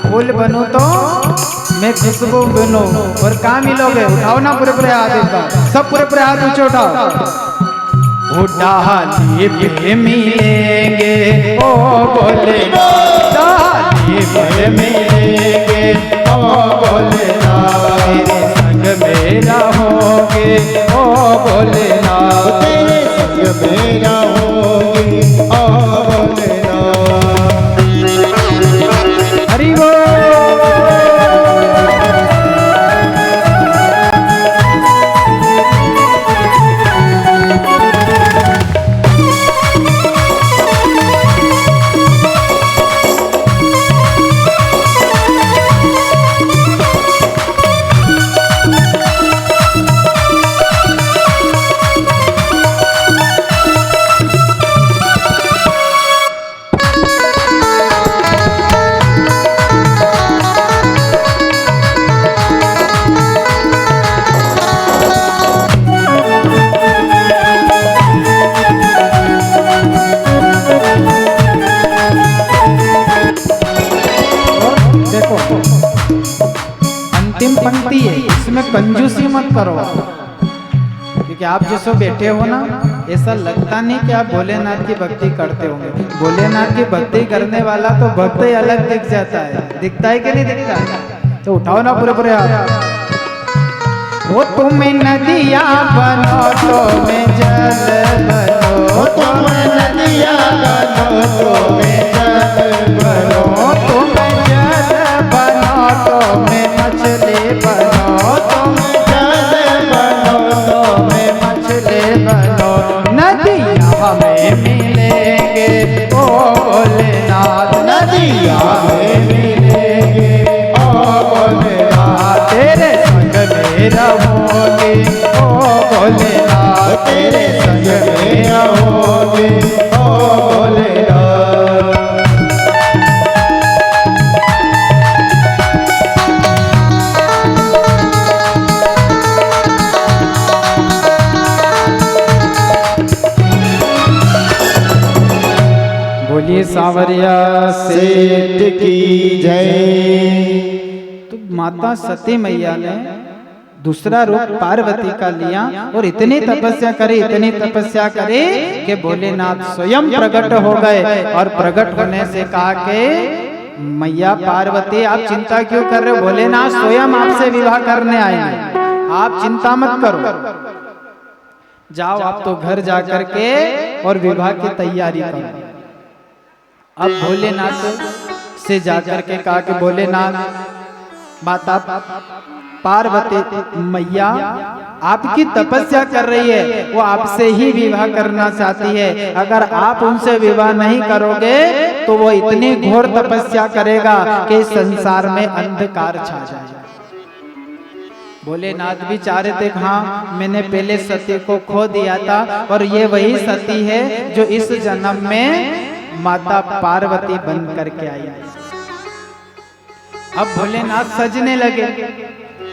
S1: फूल बनूं तो मैं खुशबू बनूं। और कहाँ मिलोगे? उठाओ ना पूरे पूरे हाथ, एक बार सब पूरे हाथ ऊंचे उठाओ। डाली पे मिलेंगे ओ भोलेनाथ, डाली पे मिलेंगे ओ भोलेनाथ, तेरे संग में रहोगे ओ भोलेनाथ,
S2: तेरे संग में रहोगे ओ भोलेनाथ।
S1: हरि बोल। अंतिम पंक्ति है, इसमें कंजूसी मत करो, क्योंकि आप जैसे बैठे हो ना, ऐसा लगता नहीं कि आप भोलेनाथ की भक्ति करते होंगे। भोलेनाथ की भक्ति करने वाला तो भक्त ही अलग दिख जाता है, दिखता है कि नहीं दिखता? तो उठाओ ना पूरे पूरे हाथ। वो तुम्हें नदिया बनो तो मैं जल बनो,
S2: तुम नदिया बनो तो मैं जल बनो,
S1: तुम जल बनो तो मैं मछली बनो,
S2: तुम जल बनो
S1: तो मैं मछली बनो, नदिया हमें मिलेंगे ओ भोलेनाथ,
S2: नदिया में मिलेंगे ओ भोलेनाथ,
S1: तेरे संग में रहोगे ओ भोलेनाथ,
S2: तेरे संग में रहोगे ओ भोलेनाथ।
S1: बोलिए सावरिया
S2: सेठ की जय।
S1: तो माता सती मैया ने दूसरा रूप पार्वती का लिया और इतनी तपस्या करी, इतनी तपस्या करी कि भोलेनाथ स्वयं प्रकट हो गए। और प्रकट होने से कहा कि मैया पार्वती आप चिंता क्यों कर रहे हो, भोलेनाथ स्वयं आपसे विवाह करने आएंगे, आप चिंता मत करो, जाओ आप तो घर जा करके और विवाह की तैयारी करो। अब भोलेनाथ से जाकर के कहा कि भोलेनाथ माता पार्वती मैया आपकी तपस्या कर रही है, वो आपसे ही विवाह करना चाहती है, अगर आप उनसे विवाह नहीं करोगे तो वो इतनी घोर तपस्या करेगा कि संसार में अंधकार छा जाए। भोलेनाथ भी चाह रहे थे, हाँ मैंने पहले सती को खो दिया था और ये वही सती है जो इस जन्म में माता पार्वती बन करके आई है। अब भोलेनाथ सजने लगे।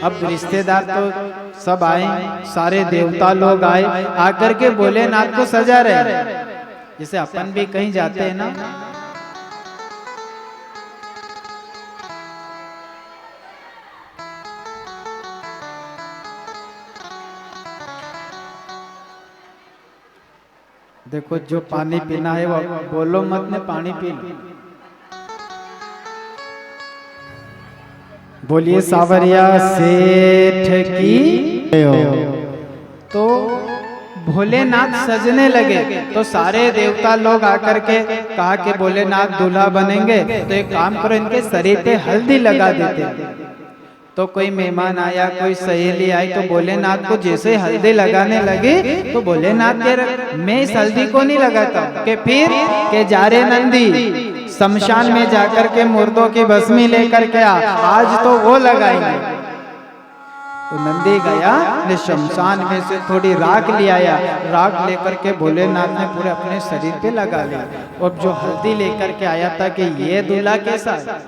S1: अब रिश्तेदार तो सब आए, सारे देवता लोग आए, आकर के भोलेनाथ को सजा रहे। जैसे अपन भी कहीं जाते हैं ना, देखो जो पानी पीना है वो बोलो मत ने पानी पी लो। बोलिए सावरिया सेठ की। तो भोलेनाथ सजने लगे तो सारे देवता लोग आकर के कहा कि भोलेनाथ दूल्हा बनेंगे तो एक काम करो, इनके शरीर पे हल्दी लगा देते। तो कोई मेहमान आया, कोई सहेली आई, तो भोलेनाथ को जैसे हल्दी लगाने लगे तो भोलेनाथ कह मैं इस हल्दी को नहीं लगाता कि फिर के जा रे नंदी शमशान में जाकर के मुर्दों की भस्मी लेकर के आज तो वो लगाएंगे। तो नंदी गया ने शमशान में से थोड़ी राख ले आया, राख लेकर के भोलेनाथ ने पूरे अपने शरीर पे लगा लिया। और जो हल्दी लेकर के आया था कि ये दूल्हा कैसा है,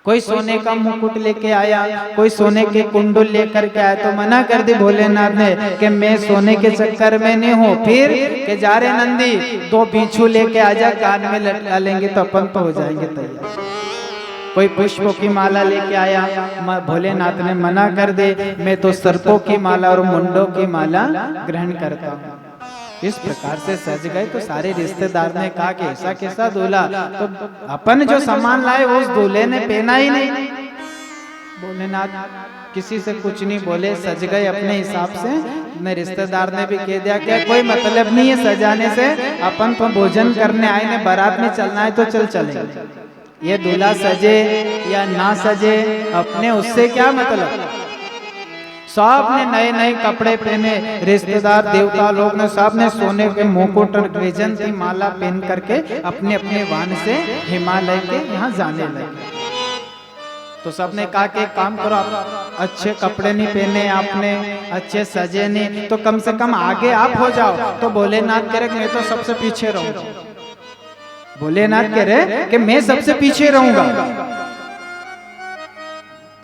S1: कोई सोने का मुकुट लेके आया, कोई सोने के कुंडल लेकर के आया, तो मना कर दी भोलेनाथ ने कि मैं सोने के चक्कर में नहीं हूँ। फिर के जा रहे नंदी 2 बिच्छू लेके आजा, कान में लटका लेंगे तो अपन तो हो जाएंगे तैयार। कोई पुष्पों की माला लेके आया, भोलेनाथ ने मना कर दे मैं तो सर्पों की माला और मुंडों की माला ग्रहण करता हूँ। इस प्रकार से सज गए तो सारे रिश्तेदार ने कहा कि ऐसा कैसा दूल्हा, तो अपन जो सामान लाए वो उस दूल्हे ने पहना ही नहीं। भोलेनाथ किसी से कुछ नहीं बोले, सज गए अपने हिसाब से। ने रिश्तेदार ने भी कह दिया कि कोई मतलब नहीं है सजाने से, अपन तो भोजन करने आए ने, बारात में चलना है तो चल चले। ये दूल्हा सजे या ना सजे अपने उससे क्या मतलब। सब ने नए नए कपड़े पहने, रिश्तेदार देवता लोग ने सब ने सोने के मुकुट और वैजयंती माला पहन करके अपने अपने वाहन से हिमालय के यहाँ जाने लगे। तो सबने कहा कि एक काम करो, आप अच्छे कपड़े नहीं पहने, आपने अच्छे सजे नहीं, तो कम से कम आगे आप हो जाओ। तो भोलेनाथ कह रहे मैं तो सबसे पीछे रहूंगा। भोलेनाथ कह रहे कि मैं सबसे पीछे रहूंगा।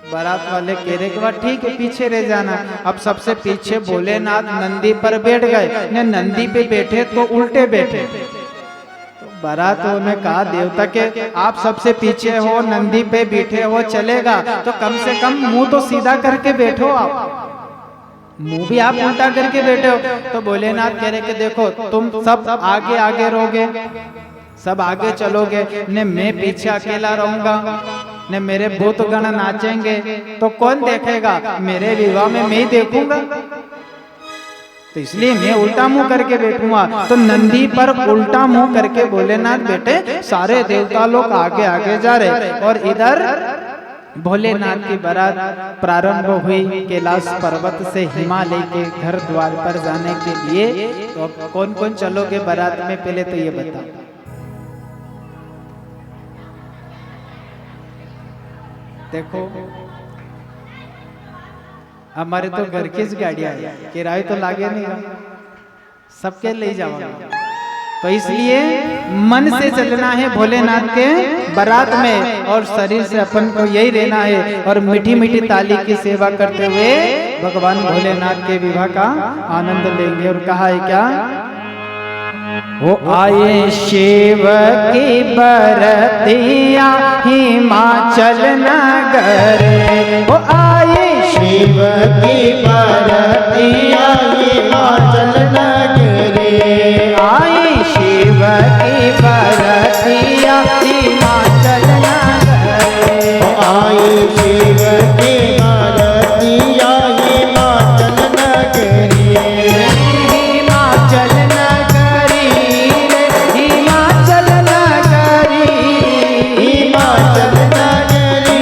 S1: बारात वाले कह रहे कि ठीक है पीछे रह जाना। अब सबसे पीछे भोलेनाथ नंदी पर बैठ गए, ने नंदी पे बैठे तो उल्टे बैठे। तो बारात ने कहा देवता के आप सबसे पीछे हो, नंदी पे बैठे हो चलेगा, तो कम से कम मुंह तो सीधा करके बैठो, आप मुंह भी आप उल्टा करके बैठे हो। तो भोलेनाथ कह रहे कि देखो तुम सब आगे आगे रहोगे, सब आगे चलोगे, ने मैं पीछे अकेला रहूंगा, ने मेरे भूत गण नाचेंगे तो कौन देखेगा, मेरे विवाह में मैं ही देखूंगा, तो इसलिए मैं उल्टा मुंह करके बैठूंगा। तो नंदी पर उल्टा मुंह करके भोलेनाथ बैठे, सारे देवता लोग आगे आगे जा रहे। और इधर भोलेनाथ की बारात प्रारंभ हुई कैलाश पर्वत से हिमालय के घर द्वार पर जाने के लिए। तो कौन कौन चलोगे बारात में, पहले तो ये बता। देखो हमारे तो घर की गाड़ियां है, किराए तो लागे नहीं, सबके ले जाओगे। तो इसलिए मन से चलना है भोलेनाथ के बारात में, और शरीर से अपन को यही रहना है, और मीठी मीठी ताली की सेवा करते हुए भगवान भोलेनाथ के विवाह का आनंद लेंगे। और कहा है क्या, वो आए शिव की बरतिया हिमाचल नगर, वो आए
S2: शिव की बरतिया हिमाचल नगरी,
S1: आए शिव की बरतिया हिमाचल नगर,
S2: आए शिव की बरतिया हिमाचल नगरी,
S1: हिमाचल नगरी रे हिमाचल नगरी,
S2: हिमाचल नगरी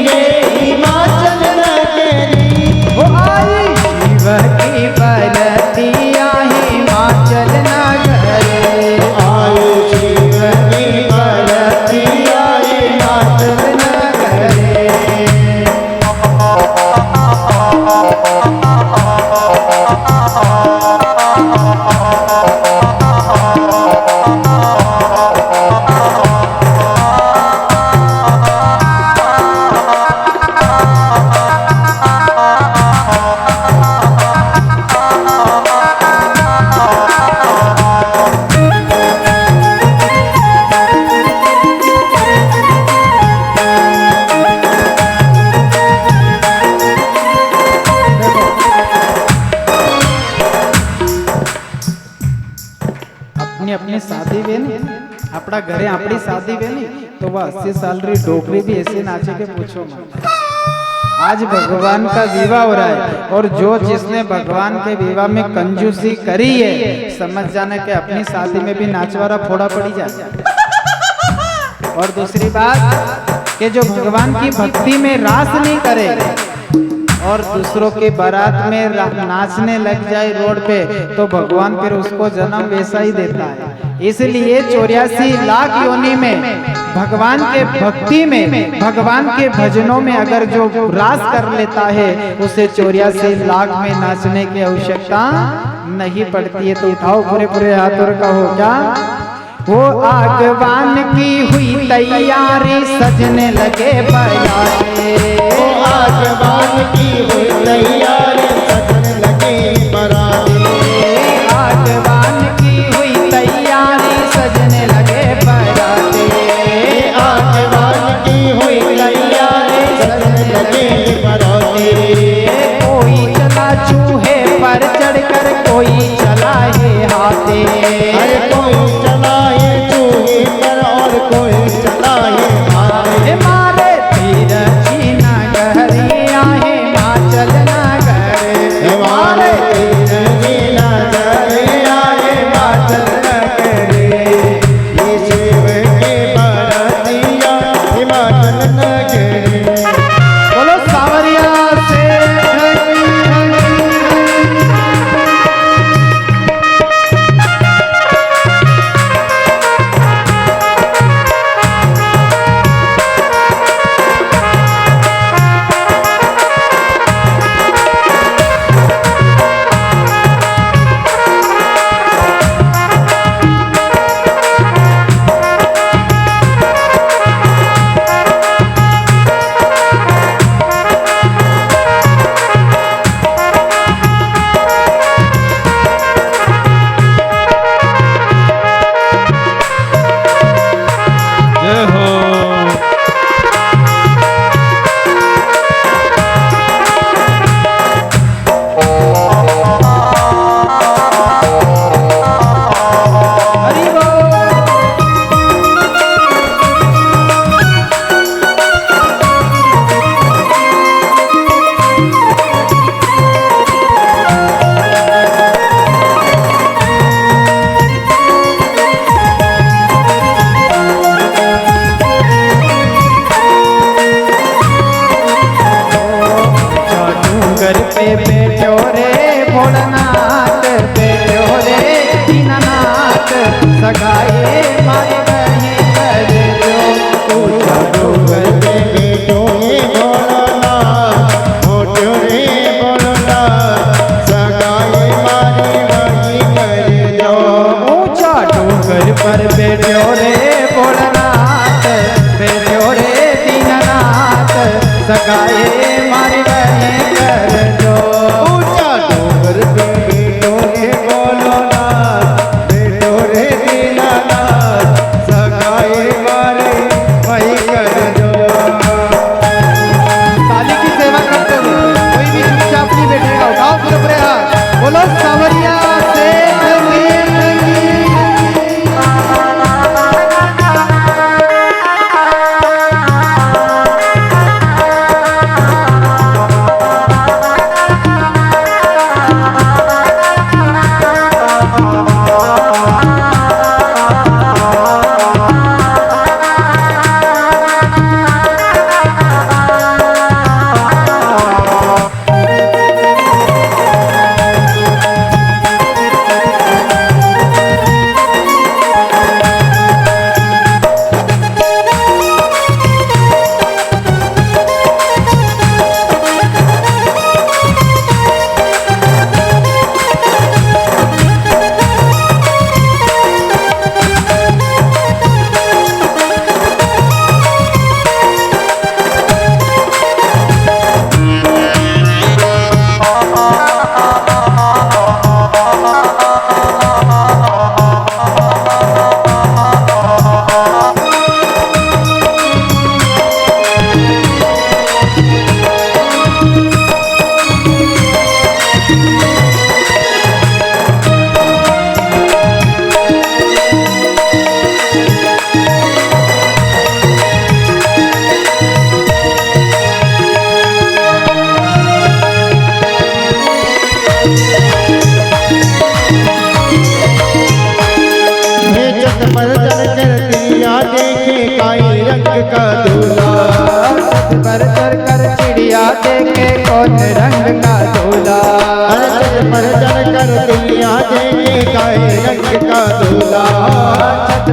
S2: ये हिमाचल नगरी,
S1: वो आई शिव की बरतिया हिमाचल नगर,
S2: आए शिव की बरतिया हिमाचल नगरी।
S1: अपना घरे अपनी शादी में नहीं तो वह 80 साल री डोकरी भी ऐसे नाचे के पूछो मत। आज भगवान का विवाह हो रहा है और जो जिसने भगवान के विवाह में कंजूसी करी है समझ जाने के अपनी शादी में भी नाचवारा फोड़ा पड़ी जाए। और दूसरी बात कि जो भगवान की भक्ति में रास नहीं करे और दूसरों की बारात में नाचने लग जाए रोड पे तो भगवान फिर उसको जन्म वैसा ही देता है। इसलिए 84 लाख योनि में भगवान के भक्ति में भगवान के भजनों में अगर जो रास कर लेता है उसे 84 लाख में नाचने की आवश्यकता नहीं पड़ती है। तो उठाओ पूरे पूरे हाथ और कहो क्या वो आगवान की हुई तैयारी सजने लगे बयाने।
S2: वो आगवान की हुई तैयारी सजने लगे बराते।
S1: आगवान की हुई तैयारी सजने लगे बराते।
S2: आगवान की हुई तैयारी सजने लगे बराते।
S1: कोई चला चूहे पर चढ़कर कोई चला है हाथे।
S2: अरे कोई चला है चूहे पर और कोई चला है हाथे।
S1: मारे तीर चीना गहरिया है माचल नगर।
S2: हमारे जीना दरिया है माचल नगरे। ये शिव के बरतिया हिमाचल नगरे।
S1: बोलो सावरिया से बैठो रे भोलेनाथ बैठो रे दीनानाथ सगाए मारे बहने कर जो ऊंचा डूंगर
S2: पे बैठो ये भोलानाथ, होठो रे भोलानाथ, सगाई मारी वही कर दो।
S1: ऊंचा डूंगर पर बैठो रे भोलेनाथ बैठो रे दीनानाथ सगाए मारे बहने कर जो
S2: ऊंचा डूंगर पे बैठो रे भोलानाथ, बैठो रे दीनानाथ, सगाई मारी वही कर दो।
S1: ताली की सेवा करते हुए कोई भी चुपचाप नहीं बैठेगा। उठाओ पूरे पूरे हाथ बोलो सावरिया से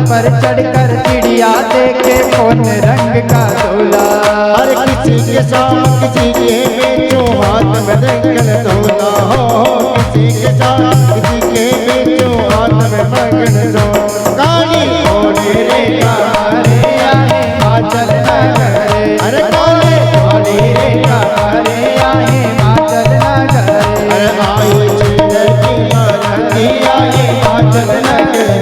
S1: पर चढ़कर चिड़िया देखे कौन रंग का दूल्हा।
S2: अरे किसी के साथ किसी के बेचो हाथ में दंगल धोना हो, किसी के साथ किसी के बेचो हाथ में मंगल धो। काली घोड़े रे
S1: कारे आए माचल नगरे,
S2: अरे काले
S1: घोड़े रे कारे आए माचल नगरे।
S2: अरे आए चिड़ै की मारती आए माचल नगरे।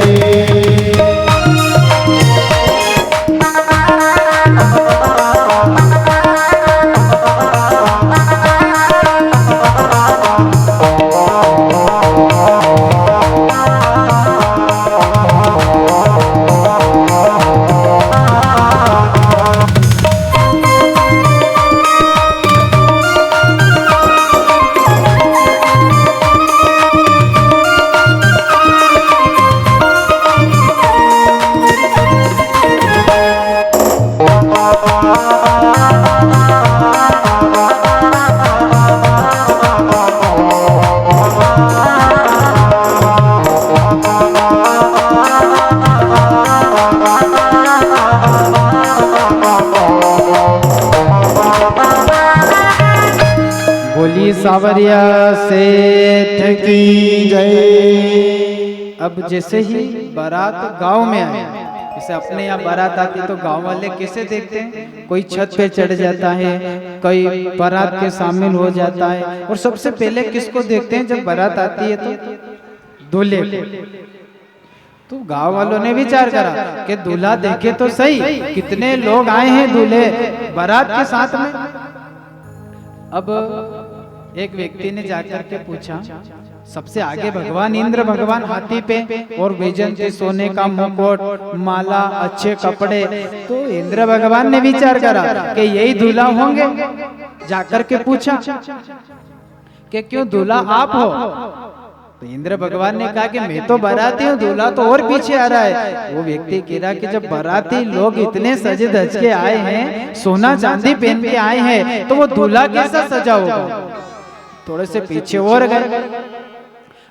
S1: बोली सावरिया सेठ
S2: की जय।
S1: अब जैसे ही बारात गांव में आए, जैसे अपने यहाँ बारात आती तो गांव वाले कैसे देखते हैं, कोई छत पे चढ़ जाता है, कोई बारात के शामिल हो जाता है। और सबसे पहले किसको देखते हैं जब बारात आती है तो दूल्हे को। तो गांव वालों ने विचार करा कि दूल्हा देखे तो सही, कितने लोग आए हैं दूल्हे बारात के साथ में। अब एक व्यक्ति ने जाकर के पूछा, सबसे आगे भगवान इंद्र भगवान हाथी पे और वैजयंती सोने का मुकुट, माला, अच्छे कपड़े। तो इंद्र भगवान ने विचार करा कि यही दूल्हा होंगे। जाकर के पूछा कि क्यों दूल्हा आप हो? तो इंद्र भगवान ने कहा कि मैं तो बाराती हूँ, दूल्हा तो और पीछे आ रहा है। वो व्यक्ति कह रहा कि जब बाराती लोग इतने सजे धज के आए हैं, सोना चांदी पहन के आए हैं, तो वो दूल्हा कैसा सजा होगा? थोड़े से पीछे और गए।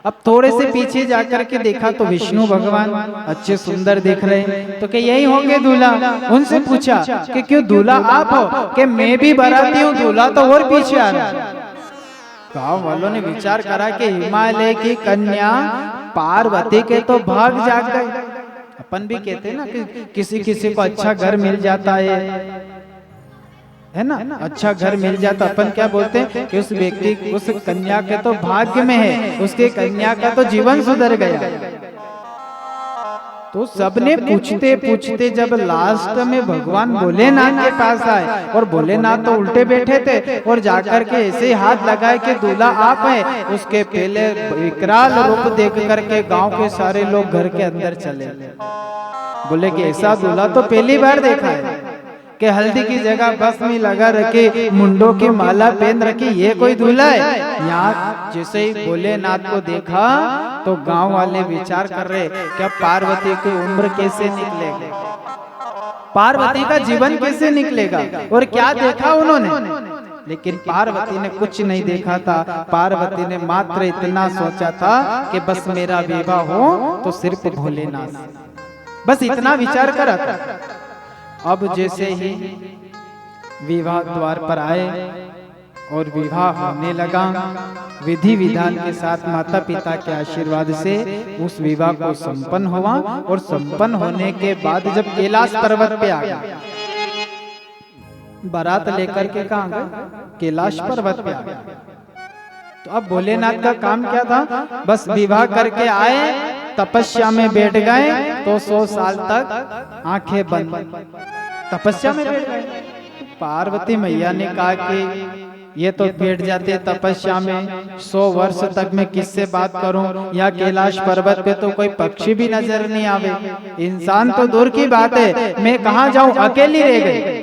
S1: अब थोड़े से पीछे जाकर के देखा तो विष्णु भगवान अच्छे सुंदर दिख रहे हैं, तो क्या यही होंगे दूल्हा? उनसे पूछा कि क्यों दूल्हा आप हो? कि मैं भी बाराती हूँ, दूल्हा तो और पीछे आ रहा है। गांव वालों ने विचार करा कि हिमालय की कन्या पार्वती के तो भाग जाग गए। अपन भी कहते हैं ना कि किसी किसी को अच्छा घर मिल जाता है ना, अच्छा घर मिल जाता, अपन क्या बोलते हैं कि उस व्यक्ति उस कन्या के तो भाग्य में है, उसके कन्या का तो जीवन सुधर गया। तो सबने पूछते पूछते जब लास्ट में भगवान भोलेनाथ के पास आए, और भोलेनाथ तो उल्टे बैठे थे, और जाकर के ऐसे हाथ लगाए कि दूल्हा आप हैं। उसके पहले विकराल रूप देख करके गांव के सारे लोग घर के अंदर चले, बोले कि ऐसा दूल्हा तो पहली बार देखा है कि हल्दी की जगह भस्म लगा रखे, मुंडों की माला पहन रखी, ये कोई दूल्हा है? यहाँ जैसे ही भोलेनाथ को देखा तो गांव वाले विचार कर रहे कि अब पार्वती की उम्र कैसे निकलेगी, पार्वती का जीवन कैसे निकलेगा, और क्या देखा उन्होंने? लेकिन पार्वती ने कुछ नहीं देखा था। पार्वती ने मात्र इतना सोचा था कि बस मेरा विवाह हो तो सिर्फ भोलेनाथ, बस इतना विचार करा था। अब जैसे ही विवाह द्वार पर आए और विवाह होने लगा, विधि विधान के साथ माता पिता के आशीर्वाद से उस विवाह को संपन्न हुआ। और संपन्न होने के बाद जब कैलाश पर्वत पे आ गया, बारात लेकर के कहाँ गए? कैलाश पर्वत पे आ गए। तो अब भोलेनाथ का काम क्या था? बस विवाह करके आए, तपस्या में बैठ गए, तो 100 साल तक आंखें बंद, तपस्या में बैठ गए। पार्वती मैया ने कहा कि ये तो बैठ जाते तपस्या में, 100 वर्ष तक मैं किससे बात करूं? यहाँ कैलाश पर्वत पे तो कोई पक्षी भी नजर नहीं आवे, इंसान तो दूर की बात है, मैं कहाँ जाऊं? अकेली रह गई।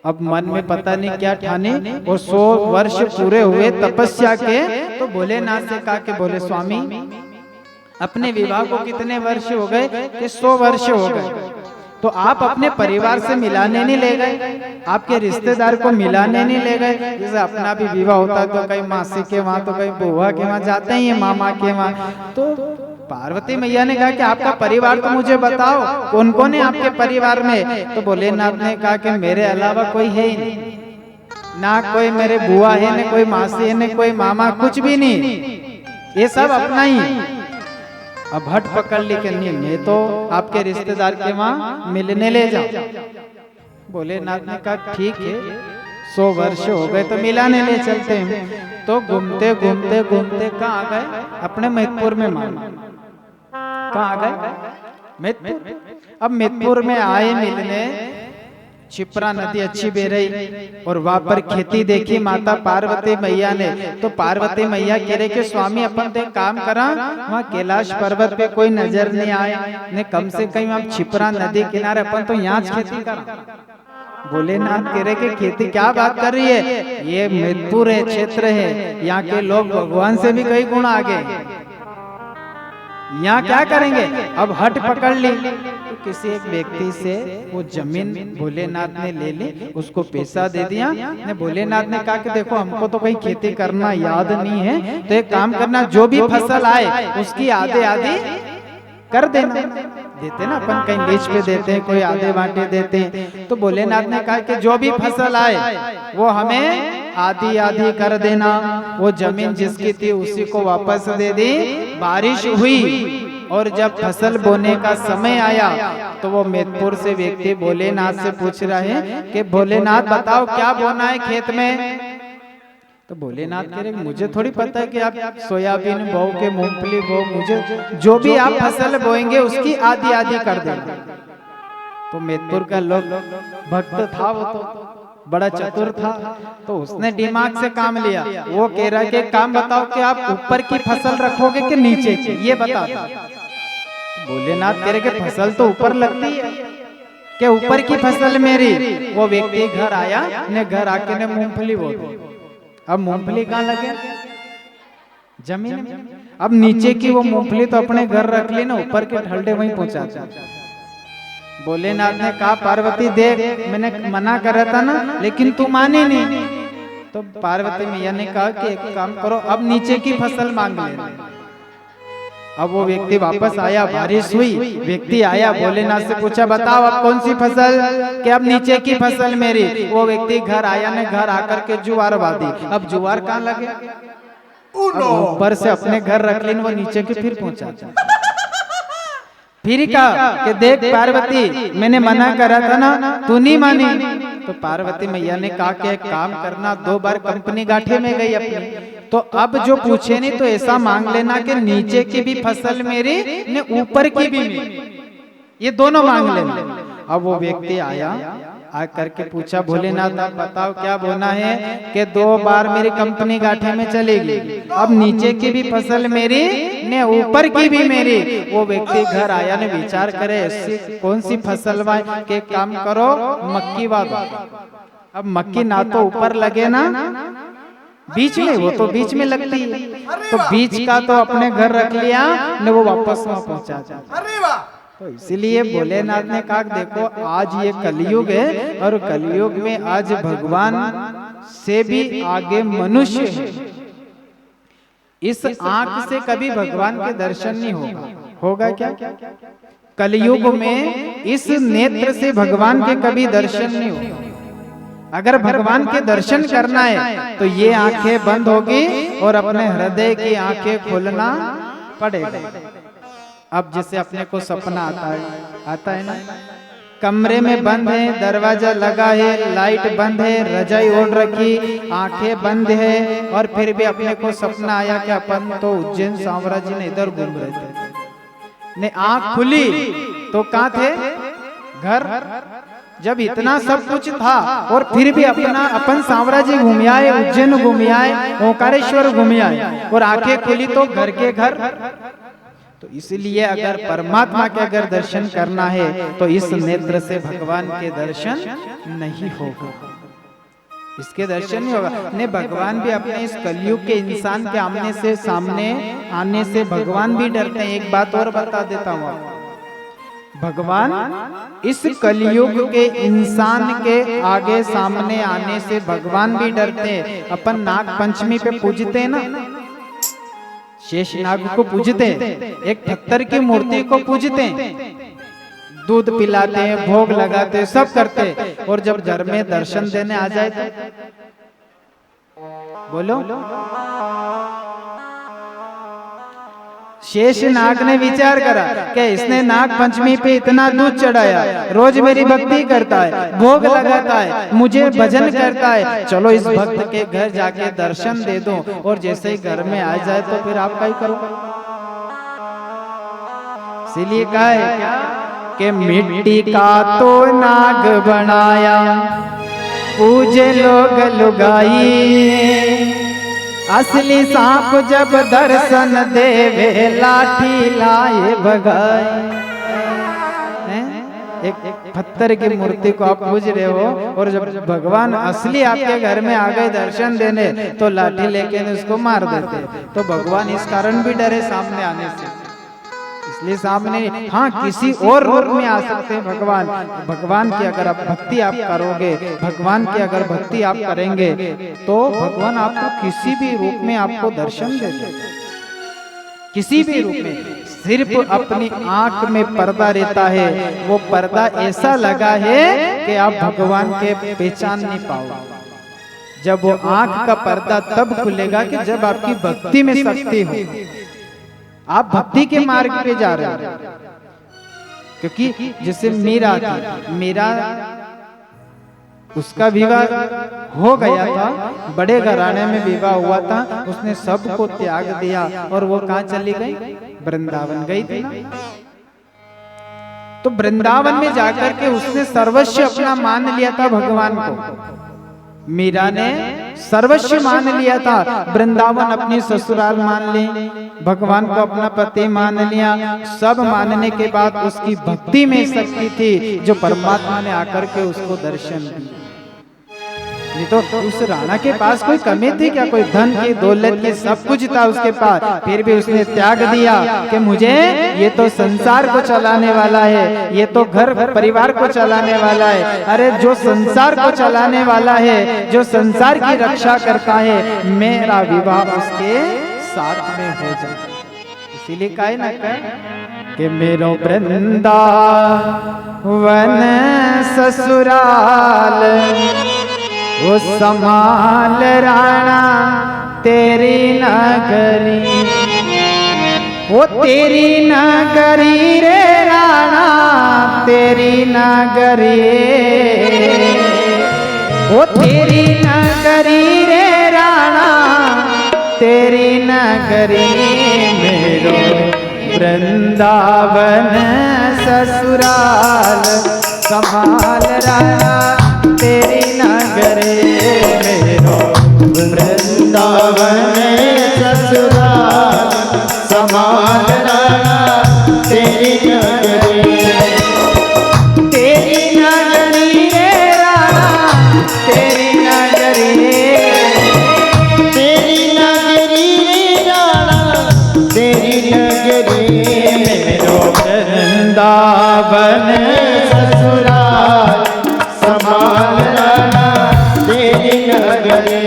S1: अब मन में पता नहीं क्या ठाने, और 100 वर्ष पूरे हुए तपस्या के। तो भोलेनाथ से कहा कि बोले स्वामी, अपने विवाह को कितने वर्ष हो गए? कि 100 वर्ष हो गए। तो आप अपने परिवार से मिलाने नहीं ले गए, आपके रिश्तेदार को मिलाने नहीं ले गए। जैसे अपना भी विवाह होता है तो कहीं मासी के वहाँ, तो कहीं बुआ के वहाँ जाते ही, मामा के वहाँ। तो पार्वती मैया ने कहा कि आपका परिवार तो मुझे बताओ, कौन कौन है आपके परिवार में? तो भोलेनाथ ने कहा कि मेरे अलावा कोई है ही नहीं, ना कोई मेरे बुआ है, न कोई मासी है, न कोई मामा, कुछ भी नहीं, ये सब अपना ही। अब हट पकड़ ली कि नहीं, मैं तो आपके रिश्तेदार के वहां मिलने ले जाऊं। भोलेनाथ ने कहा ठीक है, 100 वर्ष हो गए तो मिलाने ले चलते हैं। तो घूमते घूमते घूमते कहाँ आ गए? अपने मैतपुर में मान। कहाँ आ गए? मैतपुर। अब मैतपुर में आए मिलने, क्षिप्रा नदी अच्छी बह रही और वहां पर खेती देखी माता पार्वती मैया ने। तो पार्वती मैया कह रहे कि स्वामी अपन तो काम करा, वहाँ कैलाश पर्वत पे कोई नजर नहीं आए, ने कम से कम हम क्षिप्रा नदी किनारे अपन तो यहाँ खेती करा। भोलेनाथ कह रहे कि खेती क्या बात कर रही है, ये मैतपुर है, क्षेत्र है, यहाँ के लोग भगवान से भी कई गुण आगे, यहाँ क्या करेंगे? अब हट पकड़ ली। तो किसी एक व्यक्ति से वो जमीन भोलेनाथ ने ले ली, उसको पैसा दे दिया। ने भोलेनाथ ने कहा कि देखो हमको तो कहीं खेती करना याद नहीं है, तो एक काम करना, जो भी फसल आए उसकी आधे आधी कर देना। देते ना अपन, कहीं बीच पे देते हैं, कोई आधे बांटे देते हैं। तो भोलेनाथ ने कहा कि जो भी फसल आए वो हमें आधी आधी कर देना। वो जमीन जिसकी थी उसी को वापस दे दी। बारिश हुई और जब फसल बोने का समय आया तो वो मैतपुर से व्यक्ति भोलेनाथ से पूछ रहे हैं कि भोलेनाथ बताओ क्या बोना है खेत में? तो भोलेनाथ कह रहे मुझे थोड़ी पता है कि आप सोयाबीन बो के मूंगफली बो, मुझे जो भी आप फसल बोएंगे उसकी आधी आधी कर देना। तो मैतपुर का लोग भक्त था, वो तो बड़ा चतुर था, तो उसने दिमाग से काम लिया। वो कह रहा है कि काम बताओ कि आप ऊपर की फसल रखोगे कि नीचे की, ये बता। भोलेनाथ कह रहे कि फसल तो ऊपर लगती है, कि ऊपर की फसल मेरी। वो व्यक्ति घर आया, ने घर आके ने मूंगफली बो दी। अब मूंगफली कहाँ लगे? जमीन में। अब नीचे की वो मूंगफली तो अपने घर रख ली ना, ऊपर के ढलडे वहीं पहुंचा दिया। भोलेनाथ ने कहा पार्वती देख, मैंने मना करा था ना, लेकिन तू मानी नहीं। तो पार्वती मैया ने कहा कि एक काम करो, अब नीचे की फसल मांग ले। अब वो व्यक्ति वापस आया, बारिश हुई, व्यक्ति आया, भोलेनाथ से पूछा बताओ अब कौन सी फसल? कि अब नीचे की फसल मेरी। वो व्यक्ति घर आया, ने घर आकर के जुआर बांधी। अब जुआर कहाँ लगे? ऊपर से अपने घर रख ली, वो नीचे की फिर पहुंचा। फिर कहा कि देख पार्वती, मैंने मना करा था ना, तू नहीं मानी। तो पार्वती मैया ने कहा कि एक काम करना, 2 बार कंपनी गाठे में गई अपनी, तो अब जो पूछे नहीं तो ऐसा मांग लेना कि नीचे की भी फसल मेरी, ने ऊपर की भी मेरी, ये दोनों मांग लेना। अब वो व्यक्ति आया, आकर के पूछा भोलेनाथ आप बताओ क्या बोना है? कि 2 बार मेरी कंपनी गाठे में चलेगी, अब नीचे की भी फसल मेरी, ने ऊपर की भी मेरी। वो व्यक्ति घर आया, ने विचार करे ऐसी कौन सी फसल वाए के काम करो, मक्की वादो। अब मक्की ना तो ऊपर लगे ना बीच में, वो तो बीच में लगती है, तो बीच का तो अपने घर रख लिया, ने वो वापस वहां पहुंचा। तो इसीलिए भोलेनाथ ने कहा देखो आज ये कलयुग है, और कलयुग में आज भगवान से भी आगे मनुष्य है। इस आंख से कभी भगवान के दर्शन नहीं होगा। होगा क्या? कलयुग में इस नेत्र से भगवान के कभी दर्शन नहीं होगा। अगर भगवान के दर्शन करना है तो ये आंखें बंद होगी और अपने हृदय की आंखें खोलना पड़ेगा। अब जैसे अपने को सपना आता है ना, कमरे में बंद है, दरवाजा लगा है, लाइट बंद है, रजाई ओढ़ रखी, आंखें बंद है, और फिर भी अपने को सपना आया कि अपन तो उज्जैन साम्राज्य ने इधर घूम रहे थे। ने आंख खुली तो कहाँ थे? घर। जब इतना सब कुछ था और फिर भी अपन साम्राज्य घूम आए, उज्जैन घूम आए, ओंकारेश्वर घूम आए, और आंखें खुली तो घर के घर। तो इसलिए अगर परमात्मा के अगर दर्शन करना है तो इस नेत्र से भगवान के दर्शन नहीं होगा, इसके दर्शन नहीं होगा। ने भगवान भी अपने इस कलयुग के इंसान के सामने आने से भगवान भी डरते हैं। एक बात और बता देता हूँ, भगवान इस कलयुग के इंसान के आगे सामने आने से भगवान भी डरते हैं। अपन नाग पंचमी पे पूजते हैं ना, शेषनाग को पूजते हैं, एक पत्थर की मूर्ति को पूजते हैं, दूध पिलाते हैं, भोग लगाते हैं, सब करते हैं, और जब घर में दर्शन देने आ जाए तो बोलो। शेषनाग ने विचार करा कि इसने नाग पंचमी पे इतना दूध चढ़ाया, रोज मेरी भक्ति करता है, भोग लगाता है, मुझे भजन करता है, चलो इस भक्त के घर जाके दर्शन दे दो, और जैसे ही घर में आ जाए तो फिर आप क्या करो। इसीलिए कहा है कि मिट्टी का तो नाग बनाया, पूजे लोग लुगाई, असली सांप जब दर्शन देवे, लाठी लाए भगाए। एक पत्थर की मूर्ति को आप पूज रहे हो, और जब भगवान असली आपके घर में आ गए दर्शन देने, तो लाठी लेके उसको मार देते। तो भगवान इस कारण भी डरे सामने आने से, इसलिए सामने, हाँ किसी और रूप में आ सकते हैं भगवान। भगवान की अगर आप भक्ति आप करोगे, भगवान की अगर भक्ति आप करेंगे, तो भगवान आपको किसी भी रूप में आपको दर्शन देते, किसी भी रूप में। सिर्फ अपनी आंख में पर्दा रहता है, वो पर्दा ऐसा लगा है कि आप भगवान के पहचान नहीं पाओगे। जब वो आंख का पर्दा तब खुलेगा कि जब आपकी भक्ति में शक्ति हो, आप भक्ति के मार्ग पे जा रहे हैं। क्योंकि जैसे मीरा थी, मीरा उसका विवाह हो गया था, बड़े घराने में विवाह हुआ था, उसने सबको त्याग दिया, और वो कहाँ चली गई, वृंदावन गई थी ना। तो वृंदावन में जाकर के उसने सर्वस्व अपना मान लिया था भगवान को। मीरा ने सर्वस्व मान लिया था, वृंदावन अपनी ससुराल मान ली, भगवान को अपना पति मान लिया। सब मानने के बाद उसकी भक्ति में शक्ति थी, जो परमात्मा ने आकर के उसको दर्शन दी। नहीं तो उस राणा के पास कोई कमी थी क्या, कोई धन की दौलत की, सब कुछ था उसके पास, फिर भी उसने त्याग दिया कि मुझे ये तो संसार को चलाने वाला है, ये तो घर परिवार को चलाने वाला है। अरे जो संसार को चलाने वाला है, जो संसार की रक्षा करता है, मेरा विवाह उसके साथ में हो जाए। इसीलिए कहा ना कि मेरो वृंदावन ससुराल, वो संभाल राणा तेरी नगरी, वो तेरी नगरी रे राणा तेरी नगरी, वो तेरी नगरी रे राणा तेरी नगरी, मेरो वृंदावन ससुराल संभाल राणा तेरी नगरी, मेरो वृंदावन ससुराल संभाल राणा तेरी नगरी, तेरी नगरी रे राणा तेरी नगरी, तेरी नगरी राणा तेरी नगरी, मेरो वृंदावन ससुराल संभाल राणा तेरी नगरी।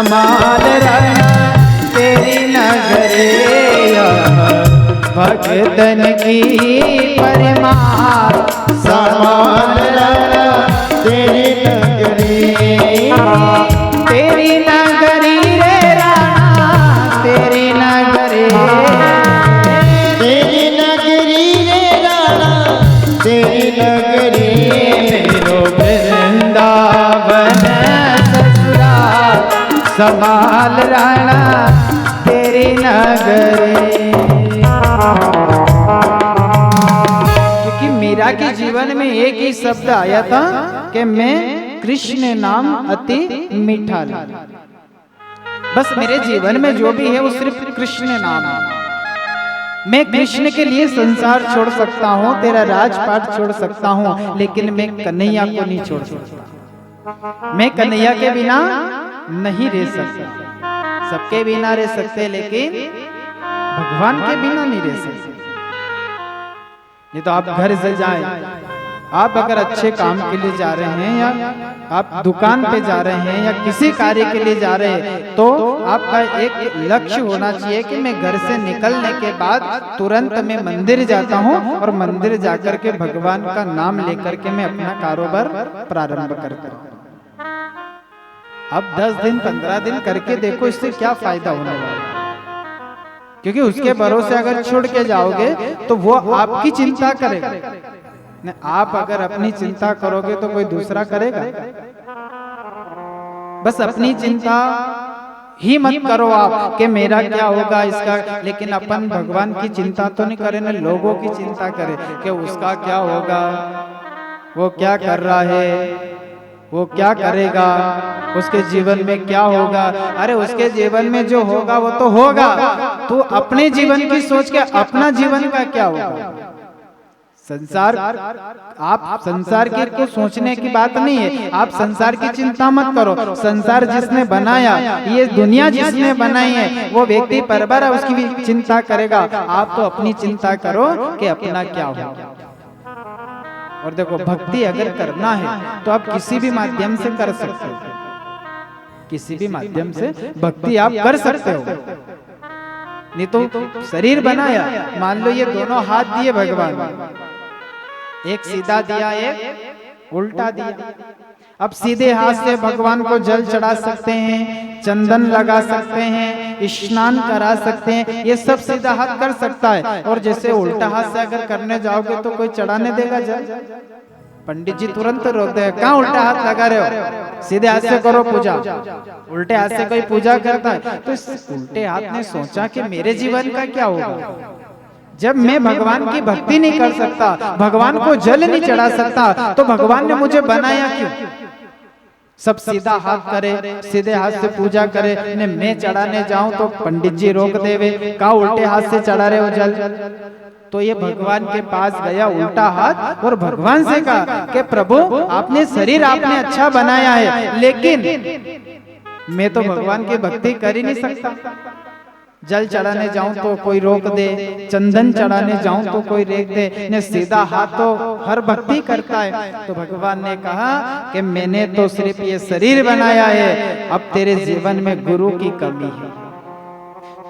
S1: संभाल रहना तेरी नगरी, भक्तन की परमार
S2: संभाल रहना तेरी नगरी,
S1: तेरी नगरी रे राणा तेरी नगरी,
S2: तेरी नगरी रे राणा तेरी नगरी,
S1: मेरो वृंदावन ससुराल संभाल राणा तेरी नगरी। क्योंकि मीरा के जीवन में एक ही शब्द आया था कि मैं कृष्ण नाम अति मीठा लगा। बस मेरे जीवन में जो भी है वो सिर्फ कृष्ण नाम है। मैं कृष्ण के लिए संसार छोड़ सकता हूँ, तेरा राजपाट छोड़ सकता हूँ, लेकिन मैं कन्हैया को नहीं छोड़ सकता। मैं कन्हैया के बिना नहीं रह सकता। सबके बिना रह सकते लेकिन भगवान के बिना नहीं रह सकते। नहीं तो आप घर से जाएं, आप अगर अच्छे काम के लिए जा रहे हैं या आप दुकान पे जा रहे हैं या किसी कार्य के लिए जा रहे हैं, तो आपका एक लक्ष्य होना चाहिए कि मैं घर से निकलने के बाद तुरंत मैं मंदिर जाता हूं और मंदिर जाकर के भगवान का नाम लेकर के मैं अपना कारोबार प्रारंभ करता हूं। अब 10 दिन 15 दिन करके देखो इससे क्या फायदा होने वाला है। क्योंकि उसके भरोसे अगर छोड़ के जाओगे तो वो आपकी चिंता करेगा। नहीं, आप अगर अपनी चिंता करोगे तो कोई दूसरा करेगा। बस अपनी चिंता ही मत करो आप कि मेरा क्या होगा इसका, लेकिन अपन भगवान की चिंता तो नहीं करें ना, लोगों की चिंता करें कि उसका क्या होगा, वो क्या कर रहा है, वो क्या करेगा, उसके जीवन में क्या होगा। अरे उसके जीवन में जो होगा वो तो होगा, तो अपने जीवन की सोच के अपना जीवन का क्या होगा। संसार, आप संसार की को सोचने की बात नहीं है, आप संसार की चिंता मत करो। संसार जिसने बनाया, ये दुनिया जिसने बनाई है, वो व्यक्ति परबर है, उसकी भी चिंता करेगा। आप तो अपनी चिंता करो कि अपना क्या होगा। और देखो, भक्ति अगर करना है तो आप किसी भी माध्यम से कर सकते हो, किसी भी माध्यम से भक्ति आप कर सकते हो। नहीं तो शरीर बनाया, मान लो ये दोनों हाथ दिए भगवान, एक सीधा दिया एक उल्टा दिया। अब सीधे हाथ से भगवान को जल चढ़ा सकते हैं, चंदन लगा सकते हैं, स्नान करा सकते हैं, ये सब सीधा हाथ कर सकता है। और जैसे उल्टा हाथ से अगर करने जाओगे तो कोई चढ़ाने देगा जल? पंडित जी तुरंत रोक देगा, कहाँ उल्टा हाथ लगा रहे हो, सीधे हाथ से करो पूजा। उल्टे हाथ से कोई पूजा करता है तो इस उल्टे हाथ ने सोचा कि मेरे जीवन का क्या होगा। जब मैं भगवान की भक्ति नहीं कर सकता, भगवान को जल नहीं चढ़ा सकता, तो भगवान ने मुझे बनाया क्यों। सब सीधा हाथ करे, सीधे हाथ से पूजा करे, ने मैं चढ़ाने जाऊं तो पंडित जी रोक देवे, कहा उल्टे हाथ से चढ़ा रहे हो जल। तो ये भगवान के पास गया उल्टा हाथ और भगवान से कहा कि प्रभु आपने शरीर आपने अच्छा बनाया है, लेकिन मैं तो भगवान की भक्ति कर ही नहीं सकता। जल चढ़ाने जाऊं तो कोई रोक दे, चंदन चढ़ाने जाऊं तो कोई रोक दे, ने सीधा हाथ तो हर भक्ति करता है। तो भगवान ने कहा कि मैंने तो सिर्फ ये शरीर बनाया है, अब तेरे जीवन में गुरु की कमी है,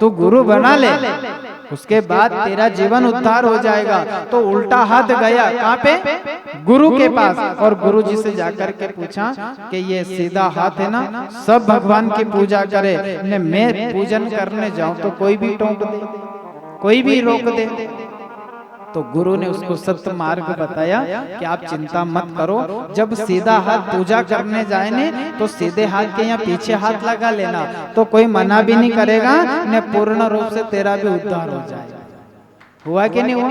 S1: तू गुरु बना ले, उसके बाद तेरा जीवन उद्धार हो जाएगा। तो उल्टा हाथ गया कहाँ पे, गुरु के पास, और गुरु जी से जाकर के पूछा कि ये सीधा हाथ है ना, सब भगवान की पूजा करे, ने मैं पूजन करने जाऊं तो कोई भी टोक दे, कोई भी रोक दे। तो गुरु ने उसको सत्य मार्ग बताया कि आप चिंता मत करो, जब सीधा हाथ पूजा करने जाए ने तो सीधे हाथ के यहाँ पीछे हाथ लगा लेना, तो कोई मना भी नहीं करेगा, ने पूर्ण रूप से तेरा भी उद्धार हो जाएगा। हुआ कि नहीं हुआ?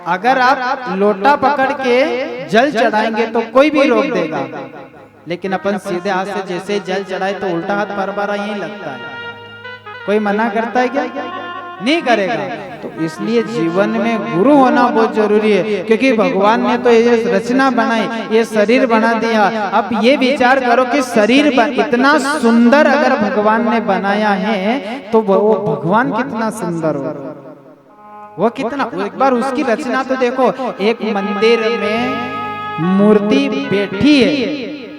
S1: अगर आप लोटा पकड़ के जल चढ़ाएंगे तो कोई भी रोक देगा, लेकिन अपन सीधे हाथ से जैसे जल चढ़ाए तो उल्टा हाथ बार-बार यही लगता है, कोई मना करता है क्या? नहीं करेगा। तो इसलिए जीवन में गुरु होना बहुत जरूरी है, क्योंकि भगवान ने तो ये रचना बनाई, ये शरीर बना दिया। अब ये विचार करो कि शरीर इतना सुंदर अगर भगवान ने बनाया है तो वो भगवान कितना सुंदर हो, वो कितना, एक बार उसकी रचना तो देखो। एक मंदिर में मूर्ति बैठी है,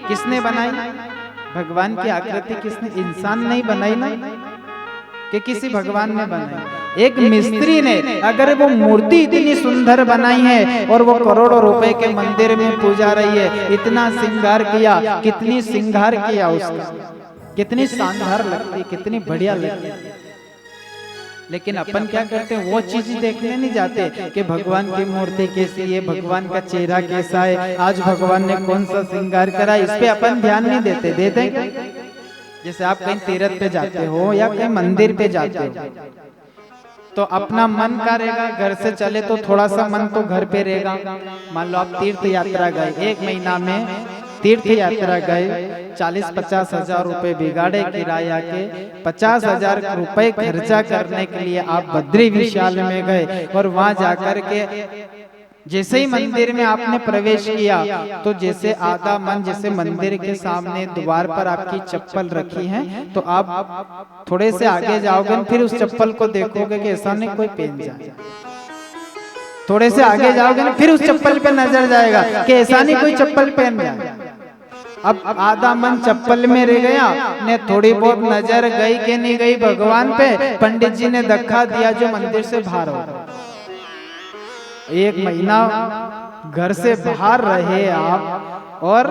S1: किसने बनाई? भगवान की आकृति किसने, इंसान नहीं बनाई ना, कि किसी भगवान ने बनाई, एक मिस्त्री ने। अगर वो मूर्ति इतनी सुंदर बनाई है और वो करोड़ों रुपए के मंदिर में पूजा रही है, इतना श्रृंगार किया, कितनी श्रृंगार किया उसका, कितनी शानदार लगती, कितनी बढ़िया लगती। लेकिन अपन क्या करते हैं, वो चीज देखने नहीं जाते कि भगवान की मूर्ति कैसी है, भगवान का चेहरा कैसा है, आज भगवान ने कौन सा श्रृंगार करा, इस पे अपन ध्यान नहीं देते। देते जैसे आप कहीं तीर्थ पे जाते हो या कहीं मंदिर पे जाते हो, तो अपना मन का रहेगा, घर से चले तो थोड़ा सा मन तो घर पे रहेगा। मान लो आप तीर्थ यात्रा गए, एक महीना में तीर्थ यात्रा गए, 40-50 हजार रुपए बिगाड़े किराया के, 50 हजार रुपए खर्चा करने के लिए आप बद्री विशाल में गए, और वहां जाकर के जैसे ही मंदिर में आपने प्रवेश किया, तो जैसे आधा मन, जैसे मंदिर के सामने द्वार पर आपकी चप्पल रखी है, तो आप थोड़े से आगे जाओगे, फिर उस चप्पल को देखोगे कि ऐसा नहीं कोई पहन जाए। थोड़े से आगे जाओगे ना, फिर उस चप्पल पे नजर जाएगा कि ऐसा नहीं कोई चप्पल पहन जाए। अब आधा मन चप्पल में रह गया, ने थोड़ी बहुत नजर गई कि नहीं गई भगवान पे, पंडित जी ने धक्का दिया जो मंदिर से बाहर हो। एक महीना घर से बाहर रहे आप और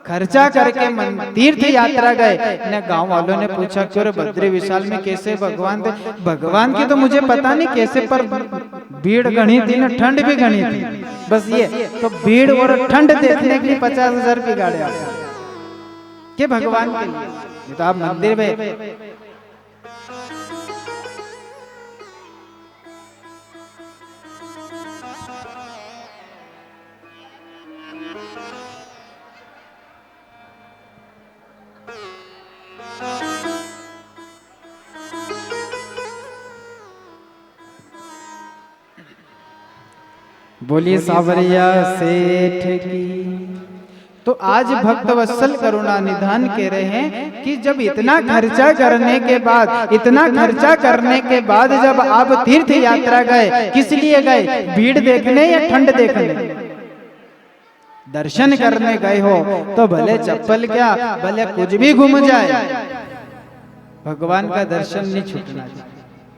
S1: खर्चा करके तीर्थ यात्रा गए, ने गांव वालों ने पूछा क्यों रे बद्री विशाल में कैसे भगवान थे? भगवान की तो मुझे पता नहीं कैसे, पर भीड़ घनी थी ना, ठंड भी घनी थी, बस ये तो भीड़ और ठंड देखने के लिए 50 हजार बिगाड़े के भगवान के लिए। तो आप मंदिर में बोलिए सावरिया सेठ की। तो आज भक्त वत्सल करुणा निधान कह रहे हैं कि जब इतना खर्चा करने के बाद, इतना खर्चा करने के बाद जब आप तीर्थ यात्रा गए, किस लिए गए? भीड़ देखने या ठंड देखने? दर्शन करने गए हो तो भले चप्पल क्या, भले कुछ भी घूम जाए, भगवान का दर्शन नहीं छूटना चाहिए।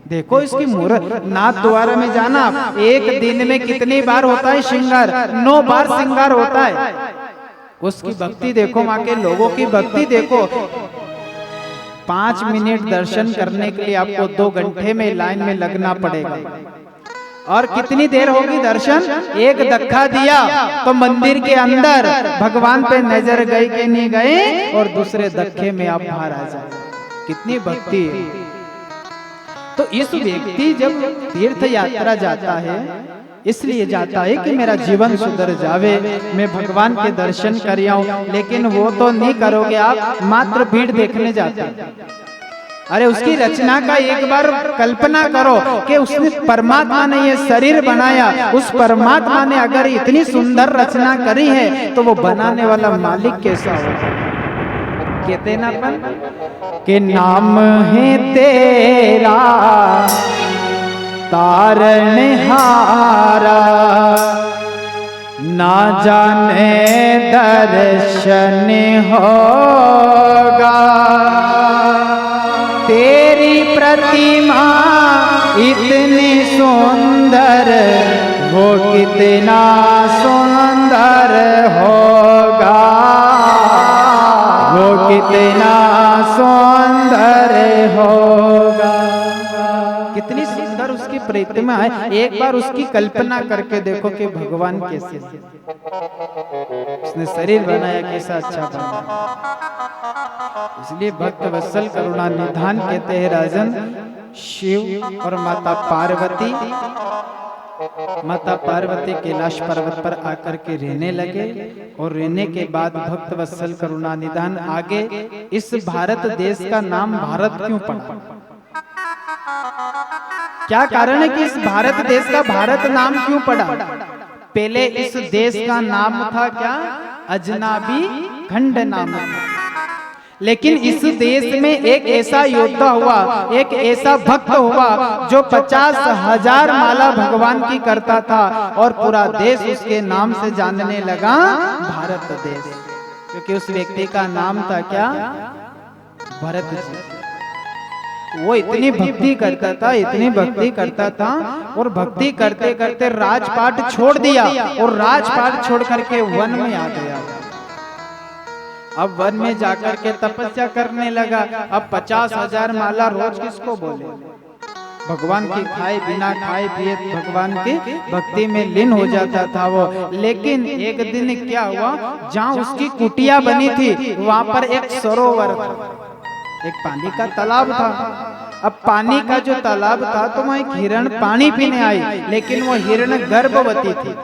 S1: देखो इसकी मूर्त, नाथ द्वारा में जाना, एक दिन में कितनी बार होता है श्रृंगार? 9 बार श्रृंगार होता है। उसकी भक्ति देखो, माँ के लोगों की भक्ति देखो। 5 मिनट दर्शन करने के लिए आपको 2 घंटे में लाइन में लगना पड़ेगा। और कितनी देर होगी दर्शन? एक धक्का दिया तो मंदिर के अंदर भगवान पे नजर गई कि नहीं गई, और दूसरे धक्के में आप बाहर आ जाए। कितनी भक्ति है। तो इस व्यक्ति जब तीर्थ यात्रा जाता है, इसलिए जाता है कि मेरा जीवन सुधर जावे, मैं भगवान के दर्शन कर आऊं। लेकिन वो तो नहीं करोगे आप, मात्र भीड़ देखने जाते हैं। अरे उसकी रचना का एक बार कल्पना करो कि उसने, परमात्मा ने ये शरीर बनाया, उस परमात्मा ने अगर इतनी सुंदर रचना करी है, तो वो बनाने वाला मालिक कैसा होगा? कहते ना अपन के नाम है तेरा तारनहारा, ना जाने दर्शन होगा। तेरी प्रतिमा इतनी सुंदर, वो कितना सुंदर होगा, वो कितना सुंदर होगा। कितनी सुंदर उसकी प्रतिमा है। एक बार उसकी कल्पना करके देखो कि भगवान कैसे, उसने शरीर बनाया कैसा अच्छा बनाया। इसलिए भक्त वत्सल करुणा निधान कहते हैं राजन, शिव और माता पार्वती कैलाश पर्वत पर आकर के रहने लगे। और रहने के बाद भक्त वत्सल करुणा निधान आगे, इस भारत देश का नाम भारत क्यों पड़ा? क्या कारण है कि इस भारत देश का भारत नाम क्यों पड़ा? पहले इस देश का नाम था क्या? अजनाबी खंड नाम था। लेकिन इस देश में एक ऐसा योद्धा हुआ, एक ऐसा भक्त हुआ जो 50,000 माला भगवान की करता था, और पूरा देश उसके नाम से जानने लगा, भारत देश। क्योंकि उस व्यक्ति का नाम था क्या? भरत जी। वो इतनी भक्ति करता था, इतनी भक्ति करता था, और भक्ति करते करते राजपाट छोड़ दिया और राजपाट छोड़ करके वन में आ गया। अब वन में जाकर के तपस्या करने लगा। अब 50,000 माला रोज किसको बोले? भगवान की खाए बिना खाए पिए भगवान की भक्ति में लीन हो जाता था वो। लेकिन एक दिन क्या हुआ, जहाँ उसकी कुटिया बनी थी वहां पर एक सरोवर था, एक पानी का तालाब था। अब पानी का जो तालाब था तो वहाँ एक हिरण पानी पीने आई, लेकिन वो हिरण गर्भवती थी।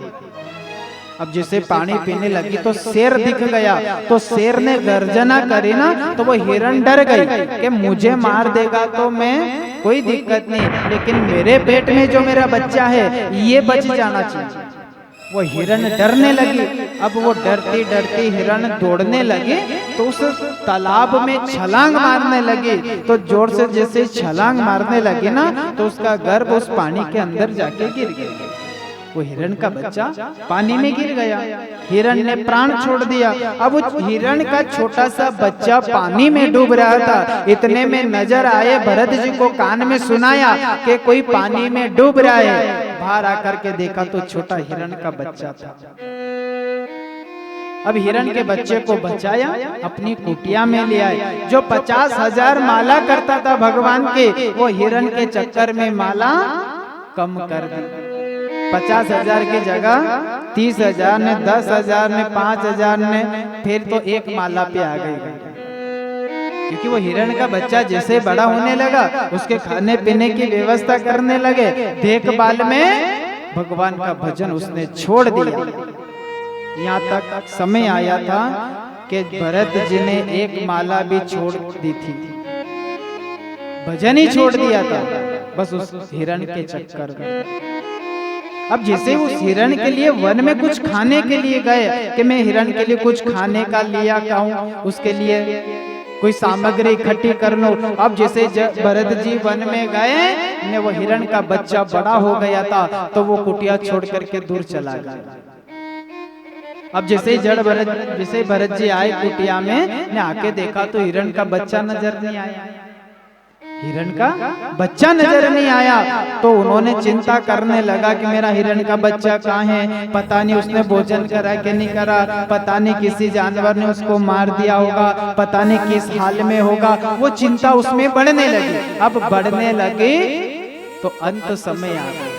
S1: अब जिसे पानी पीने लगी तो शेर दिख गया, तो शेर ने गर्जना करी ना, तो वो हिरण डर गई कि मुझे मार देगा तो मैं कोई दिक्कत नहीं, लेकिन मेरे पेट में जो मेरा बच्चा है ये बच जाना चाहिए। वो हिरण डरने लगी। अब वो डरती डरती हिरण दौड़ने लगी तो उस तालाब में छलांग मारने लगी। तो जोर से जैसे छलांग मारने लगी ना, तो उसका गर्भ उस पानी के अंदर जाके गिर गया। वो हिरण का बच्चा पानी में गिर गया, हिरण ने प्राण छोड़ दिया। अब उस हिरण का छोटा सा बच्चा पानी में डूब रहा था। इतने में नजर आए, भरत जी को कान में सुनाया कि कोई पानी में डूब रहा है। बाहर आकर के देखा तो छोटा हिरण का बच्चा था। अब हिरण के बच्चे को बचाया, अपनी कुटिया में ले आए। जो 50,000 माला करता था भगवान के, वो हिरण के चक्कर में माला कम कर दी। 50,000 की जगह 30,000 ने, 10,000 ने, 5,000 ने, फिर तो एक माला पे आ गई। क्योंकि वो हिरण का बच्चा जैसे बड़ा होने लगा, उसके खाने पीने की व्यवस्था करने लगे। देखभाल में भगवान का भजन उसने छोड़ दिया। यहाँ तक समय आया था कि भरत जी ने एक माला भी छोड़ दी थी, भजन ही छोड़ दिया था, बस उस हिरण के चक्कर में। अब जैसे उस हिरण के लिए वन में कुछ खाने के लिए गए कि मैं हिरण के लिए कुछ खाने का लिया खाऊं, उसके लिए कोई सामग्री इकट्ठी कर लो। अब जैसे भरत जी वन में गए ने, वो हिरण का बच्चा बड़ा हो गया था, तो वो कुटिया छोड़ करके दूर चला गया। अब जैसे भरत जी आए कुटिया में ने, आके देखा तो हिरण का बच्चा नजर नहीं आया। हिरण का बच्चा नजर नहीं आया तो उन्होंने चिंता करने लगा कि मेरा हिरण का बच्चा कहाँ है, पता नहीं उसने भोजन करा कि नहीं करा, पता नहीं किसी जानवर ने उसको मार दिया होगा, पता नहीं किस हाल में होगा। वो चिंता उसमें बढ़ने लगी। अब बढ़ने लगी तो अंत समय आ गया।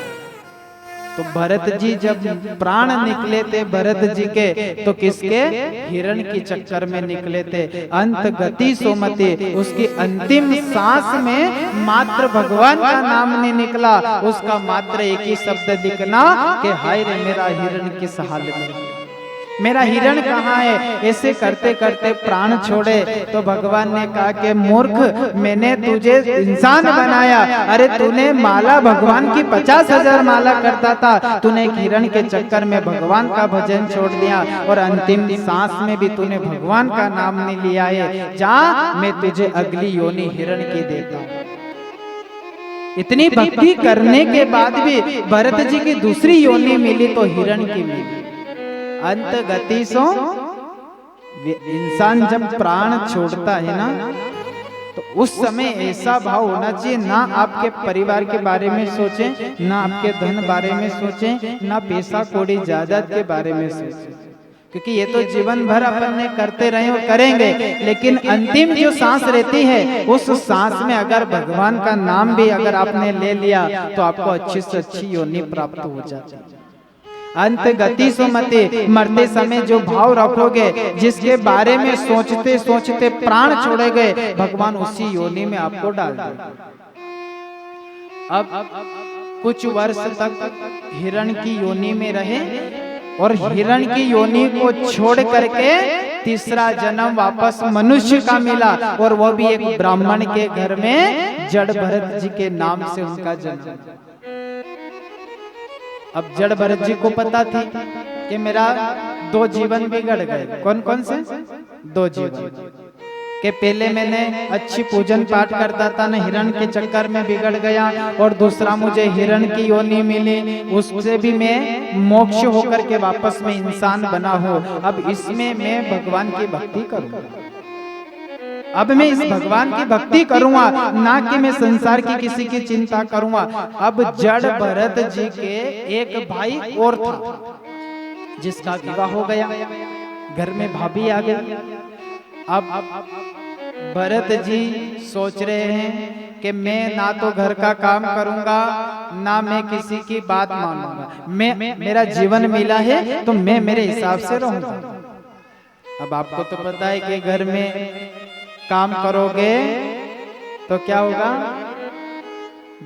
S1: तो भरत जी जब प्राण निकले थे भरत जी के, तो किसके? हिरण के चक्कर में निकले थे। अंत गति सोमते, उसकी अंतिम सांस में मात्र भगवान का नाम नहीं निकला, उसका मात्र एक ही शब्द दिखना कि हाय रे मेरा हिरण किस हाल में, मेरा हिरण कहाँ है। ऐसे करते करते प्राण छोड़े तो भगवान ने कहा कि मूर्ख, मैंने तुझे इंसान बनाया, अरे तूने माला भगवान की 50,000 माला करता था, तूने एक हिरण के चक्कर में भगवान का भजन छोड़ दिया और अंतिम सांस में भी तूने भगवान का नाम नहीं लिया है। जा, मैं तुझे अगली योनि हिरण की देता हूँ। इतनी भक्ति करने के बाद भी भरत जी की दूसरी योनि मिली तो हिरण की मिली। अंत गति सो, इंसान जब प्राण छोड़ता है ना, तो उस समय ऐसा भाव होना चाहिए, ना आपके परिवार के बारे में सोचें, ना आपके धन बारे में सोचें, ना पैसा कौड़ी जायदाद के बारे में सोचें, क्योंकि ये तो जीवन भर अपन ने करते रहे और करेंगे। लेकिन अंतिम जो सांस रहती है, उस सांस में अगर भगवान का नाम भी अगर आपने ले लिया तो आपको अच्छी से अच्छी योनि प्राप्त हो जाती है। अंत गति सुमते, मरते समय जो भाव रखोगे, जिसके बारे में सोचते सोचते प्राण छोड़े गए, भगवान उसी योनि में आपको डाल देगा। अब कुछ वर्ष तक हिरण की योनि में रहे और हिरण की योनि को छोड़ करके तीसरा जन्म वापस मनुष्य का मिला, और वो भी एक ब्राह्मण के घर में जड़ भरत जी के नाम से उनका जन्म। अब जड़ भरत जी को पता थी कि मेरा 2 जीवन बिगड़ गए। कौन कौन से 2 जीवन? कि पहले मैंने अच्छी पूजन पाठ करता था ना, हिरण के चक्कर में बिगड़ गया, और दूसरा मुझे हिरण की योनि मिली, उससे भी मैं मोक्ष होकर के वापस में इंसान बना हूँ। अब इसमें मैं भगवान की भक्ति करूँगा, अब मैं इस भगवान की भक्ति करूंगा, ना कि मैं संसार की किसी की चिंता करूंगा। अब जड़ भरत जी के एक भाई और था जिसका विवाह हो गया, घर में भाभी आ गई। अब भरत जी सोच रहे हैं कि मैं ना तो घर का काम करूंगा, ना मैं किसी की बात मानूंगा, मैं मेरा जीवन मिला है तो मैं मेरे हिसाब से रहूंगा। अब आपको तो पता है कि घर में काम करोगे तो क्या होगा,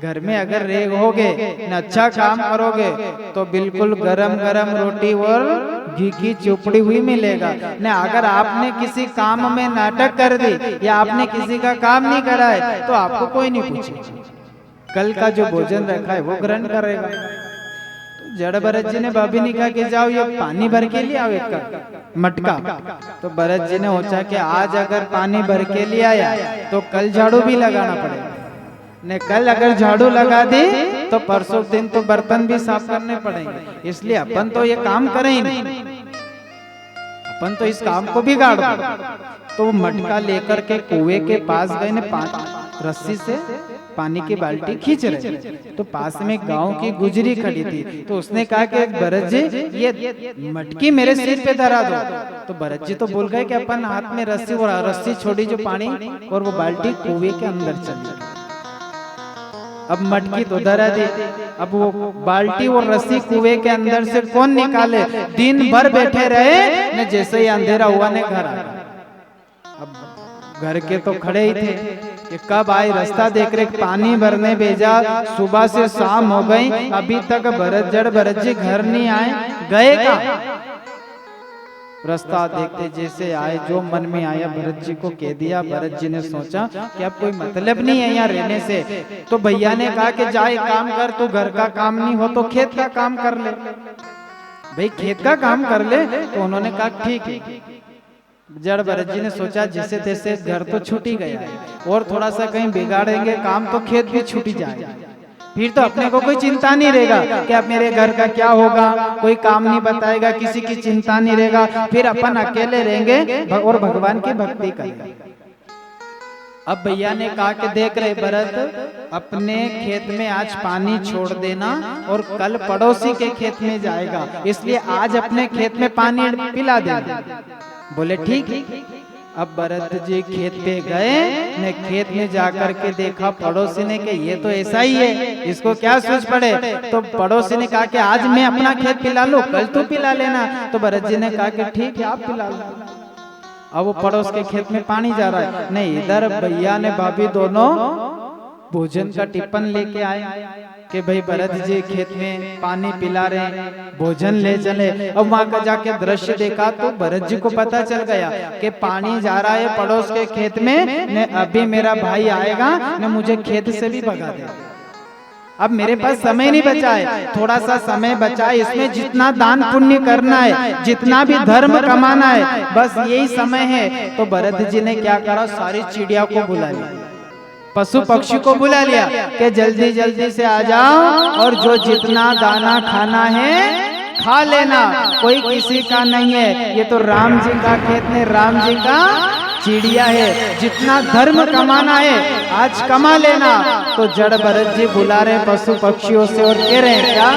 S1: घर में अगर रहोगे न अच्छा काम करोगे तो बिल्कुल गरम गरम रोटी और घी की चुपड़ी हुई मिलेगा। न अगर आपने किसी काम में नाटक कर दी या आपने किसी का काम नहीं करा है तो आपको कोई नहीं पूछेगा, कल का जो भोजन रखा है वो ग्रहण करेगा। तो जड़ भरत जी ने भाभी ने कहा कि जाओ ये पानी भर के लिए आओ एक मटका। तो भरत जी ने सोचा कि आज अगर पानी भर के लिए आया तो कल झाड़ू भी लगाना पड़ेगा, ने कल अगर झाड़ू लगा दी तो परसों दिन तो बर्तन भी साफ करने पड़ेंगे, इसलिए अपन तो ये काम करें ही नहीं, अपन तो इस काम को बिगाड़ दो। तो वो मटका लेकर के कुएं के पास गए, ने रस्सी से पानी की बाल्टी खींच रहे, तो पास में गांव की गुजरी खड़ी थी। तो उसने कहा कि भरत जी ये मटकी मेरे सिर पे धरा दो। तो भरत जी तो बोल गए कि अपन हाथ में रस्सी, और रस्सी छोड़ी जो पानी और वो बाल्टी कुएं के अंदर चली गई। अब मटकी तो धरा दी, अब वो बाल्टी और रस्सी कुएं के अंदर से कौन निकाले, दिन भर बैठे रहे ने, जैसे ही अंधेरा हुआ ने घर आ गए। अब घर के तो खड़े ही थे कि कब आए, रास्ता देख रहे, पानी भरने भेजा, सुबह से शाम हो गई, अभी तक जड़ भरत जी घर नहीं आए, गए कहाँ। रास्ता देखते जैसे आए, जो मन में आया भरत जी को कह दिया। भरत जी ने सोचा कि अब कोई मतलब नहीं है यहाँ रहने से। तो भैया ने कहा कि जा एक काम कर, तू घर का काम नहीं हो तो खेत का काम कर ले, भाई खेत का काम कर ले। तो उन्होंने कहा ठीक है। जड़ भरत जी ने सोचा जैसे तैसे घर तो छूट ही गया, और थोड़ा सा कहीं बिगाड़ेंगे काम तो खेत भी छूट जाएगा, फिर तो अपने को कोई चिंता नहीं रहेगा कि अब मेरे घर का क्या होगा, कोई काम नहीं बताएगा, किसी की चिंता नहीं रहेगा, फिर अपन अकेले रहेंगे और भगवान की भक्ति करेंगे। अब भैया ने कहा कि देख रहे भरत, अपने खेत में आज पानी छोड़ देना और कल पड़ोसी के खेत में जाएगा, इसलिए आज अपने खेत में पानी पिला देना। बोले ठीक है। अब भरत जी खेत पे गए, ने खेत में जाकर के देखा पड़ोसी ने कि ये तो ऐसा ही है, इसको क्या सोच पड़े। तो पड़ोसी ने कहा कि आज मैं अपना खेत पिला लूं, कल तू पिला लेना। तो भरत जी ने कहा कि ठीक है आप पिला लो। अब वो पड़ोस के खेत में पानी जा रहा है, नहीं इधर भैया ने भाभी दोनों भोजन का टिफिन लेके आए कि भाई भरत जी खेत में पानी पिला रहे, भोजन ले चले। अब वहां का जाके दृश्य देखा तो भरत जी को पता चल गया कि पानी जा रहा है पड़ोस के खेत में, ने अभी मेरा भाई आएगा ने मुझे खेत से भी भगा देगा। अब मेरे पास समय नहीं बचा है, थोड़ा सा समय बचा है, इसमें जितना दान पुण्य करना है, जितना भी धर्म कमाना है, बस यही समय है। तो भरत जी ने क्या करा, सारी चिड़िया को बुला लिया, पशु पक्षी को बुला लिया कि जल्दी जल्दी से आ जाओ और जो जितना दाना खाना है खा लेना, कोई किसी का नहीं है, ये तो राम जी का खेत में राम जी का चिड़िया है, जितना धर्म कमाना है आज कमा लेना। तो जड़ भरत जी बुला रहे पशु पक्षियों से और कह रहे हैं क्या,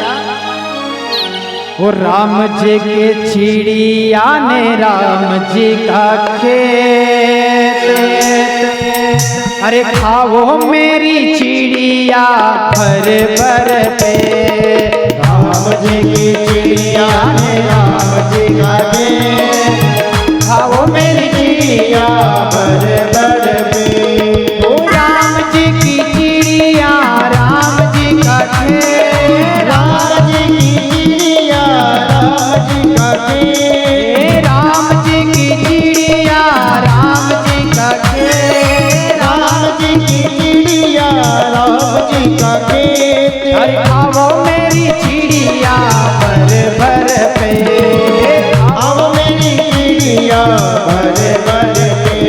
S1: वो राम जी के चिड़िया ने राम जी का खेत, अरे खाओ मेरी चिड़िया भर भर पे।
S2: राम जी की चिड़िया ने राम जी का खेत,
S1: खाओ मेरी चिड़िया
S2: भर भर पे।
S1: ओ राम जी की चिड़िया राम जी का खेत,
S2: राम जी की चिड़िया राम जी का खेत,
S1: राम जी की चिड़िया राम जी का खेत,
S2: राम जी की चिड़िया राम जी का खेत।
S1: अरे खाओ मेरी चिड़िया भर भर पे,
S2: अब मेरी चिड़िया भर भर पे।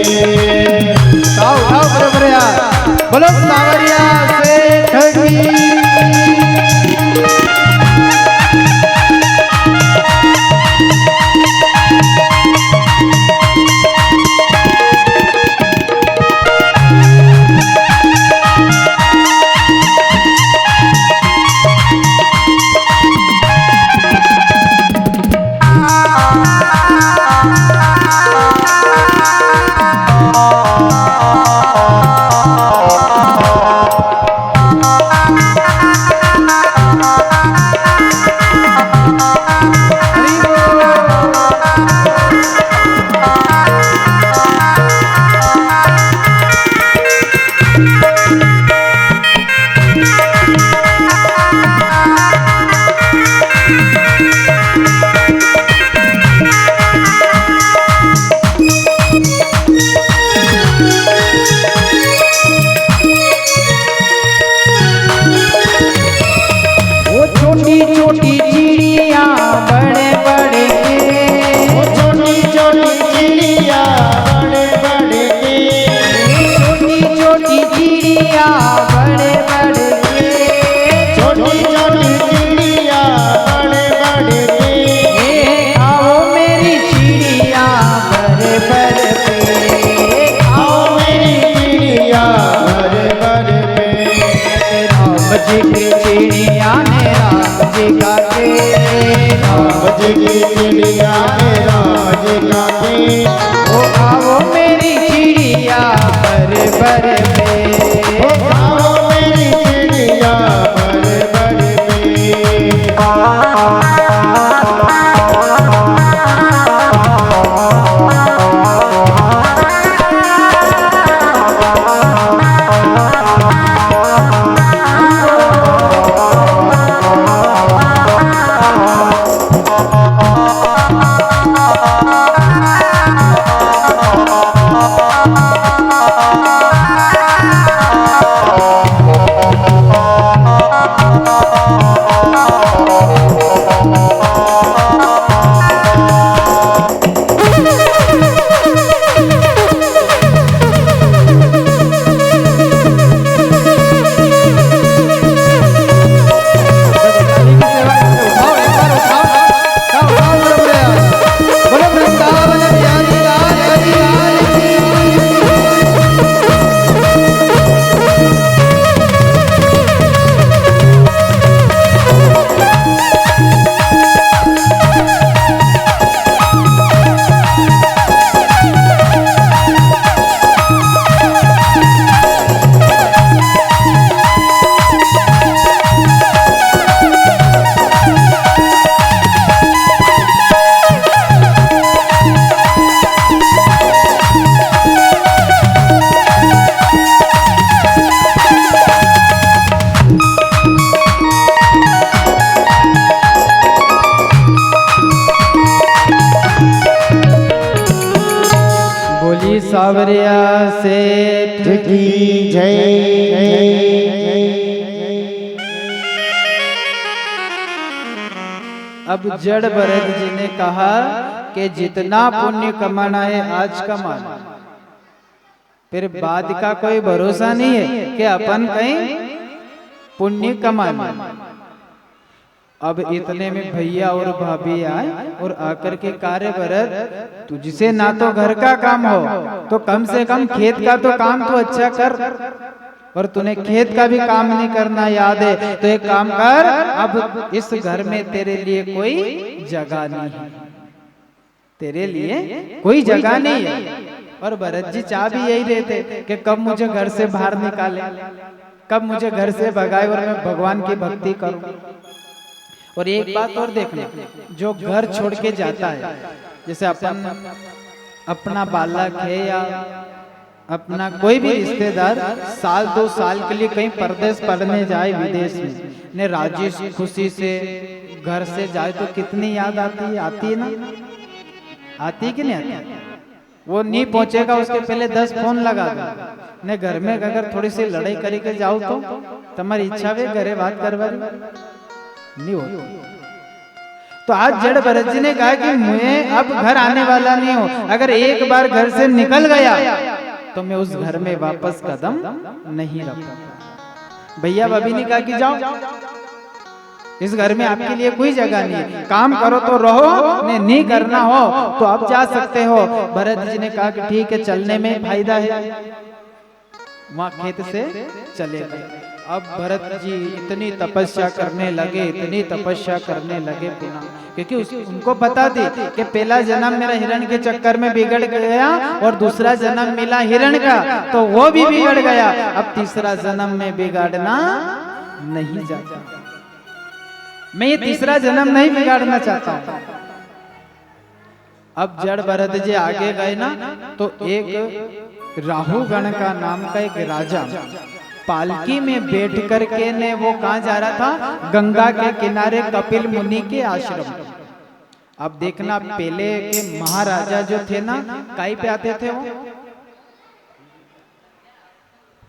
S1: छोटी चिड़िया बड़े बड़े के,
S2: वो छोटी छोटी चिड़िया बड़े बड़े के,
S1: छोटी छोटी चिड़िया बड़े बड़े के,
S2: छोटी छोटी चिड़िया बड़े बड़े के,
S1: आओ मेरी चिड़िया बड़े बड़े पे,
S2: आओ मेरी चिड़िया बड़े बड़े पे।
S1: राम जी की चिड़िया ने राम जी का के,
S2: राम जी की चिड़िया ने राम जी का के,
S1: ओ आओ मेरी चिड़िया बड़े बड़े पे,
S2: ओ आओ मेरी चिड़िया बड़े बड़े पे।
S1: बोली सावरिया सेठ
S2: की जय।
S1: अब जड़ भरत जी ने कहा कि जितना पुण्य कमाना है आज कमाना, फिर बाद का कोई भरोसा नहीं है कि अपन कहीं पुण्य कमाना। अब इतने में भैया और भाभी आए और आकर के कार्य भरत तुझसे ना तो घर का काम हो तो कम से कम खेत का तो काम तो अच्छा कर, और तूने खेत का भी काम नहीं करना याद है तो एक काम कर, अब इस घर में तेरे लिए कोई जगह नहीं है, तेरे लिए कोई जगह नहीं है। और भरत जी चाह भी यही रहते कि कब मुझे घर से बाहर निकाले, कब मुझे घर से भगाए और मैं भगवान की भक्ति करूं। और एक बात और देखना, जो घर छोड़ के जाता है, जैसे अपन अपना बालक है या अपना कोई भी रिश्तेदार साल 2 साल के लिए कहीं परदेश पढ़ने जाए विदेश में, ने राजी खुशी से घर से जाए तो कितनी याद आती है ना, आती कि नहीं आती। वो नहीं पहुंचेगा उसके पहले 10 फोन लगा दो ने, घर में अगर थोड़ी सी लड़ाई करके जाओ तो तुम्हारी इच्छा भी घरे बात करवा नहीं हो। तो आज जड़ भरत जी ने कहा कि मैं अब घर आने वाला नहीं हूं, अगर एक बार घर से निकल गया तो मैं उस घर में वापस कदम नहीं रखूंगा। भैया भाभी ने कहा कि जाओ, इस घर में आपके लिए कोई जगह नहीं है, काम करो तो रहो, नहीं करना हो तो आप जा सकते हो। भरत जी ने कहा कि ठीक है, चलने में फायदा है। वहां खेत से चले गए। अब भरत जी इतनी तपस्या करने लगे, इतनी तपस्या करने लगे पुनः, क्योंकि उनको पता थी कि पहला जन्म मेरा हिरण के चक्कर में बिगड़ गया और दूसरा जन्म मिला हिरण का तो वो भी बिगड़ गया, अब तीसरा जन्म में बिगाड़ना नहीं चाहता, मैं ये तीसरा जन्म नहीं बिगाड़ना चाहता हूं। अब जड़ भरत जी आगे गए ना तो एक राहु गण का नाम का एक राजा पालकी में बैठ करके ने वो कहां जा रहा था, गंगा के किनारे कपिल मुनि के आश्रम। अब देखना पहले के महाराजा जो थे ना, काई पे आते थे वो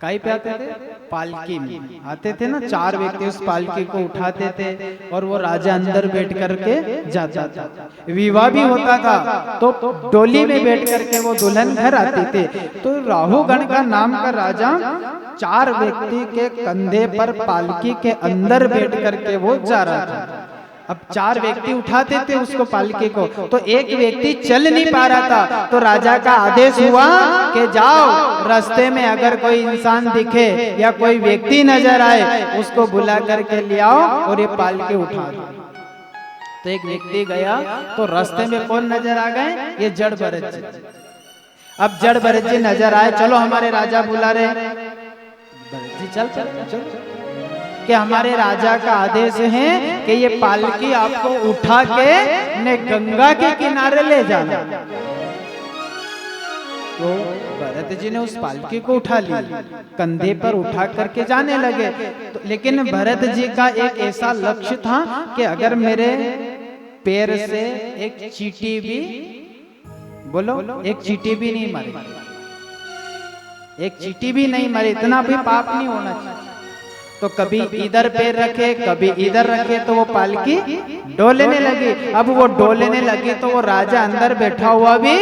S1: काई पे आते थे? पालकी में आते थे ना, 4 व्यक्ति उस पालकी को उठाते थे और वो राजा अंदर बैठ करके जाता था। विवाह भी होता था तो डोली में बैठ करके वो दुल्हन घर आती थे। तो राहुगण का नाम का राजा 4 व्यक्ति के कंधे पर पालकी के अंदर बैठ करके वो जा रहा था। अब 4 व्यक्ति उठाते थे उसको पालकी को, तो एक व्यक्ति चल नहीं पा रहा था। तो राजा का आदेश हुआ कि जाओ, रास्ते में अगर कोई इंसान दिखे या कोई व्यक्ति नजर आए उसको बुला करके ले आओ और ये पालकी उठा दो। तो एक व्यक्ति गया तो रास्ते में कौन नजर आ गए? ये जड़ भरत जी। अब जड़ भरत जी नजर आए, चलो हमारे राजा बुला रहे। भरत जी चल चल चल कि हमारे राजा का आदेश है कि ये पालकी आपको उठा के ने गंगा के किनारे ले जाना। तो भरत जी ने उस पालकी को उठा ली, कंधे पर उठा करके जाने लगे। तो लेकिन भरत जी का एक ऐसा लक्ष्य था कि अगर मेरे पैर से एक चींटी भी, बोलो, एक चींटी भी नहीं मरे, एक चींटी भी नहीं मरे, इतना भी पाप नहीं होना चाहिए। तो कभी इधर पैर रखे, कभी इधर रखे, तो वो पालकी डोलने लगी। अब वो डोलने लगी तो वो राजा अंदर बैठा हुआ भी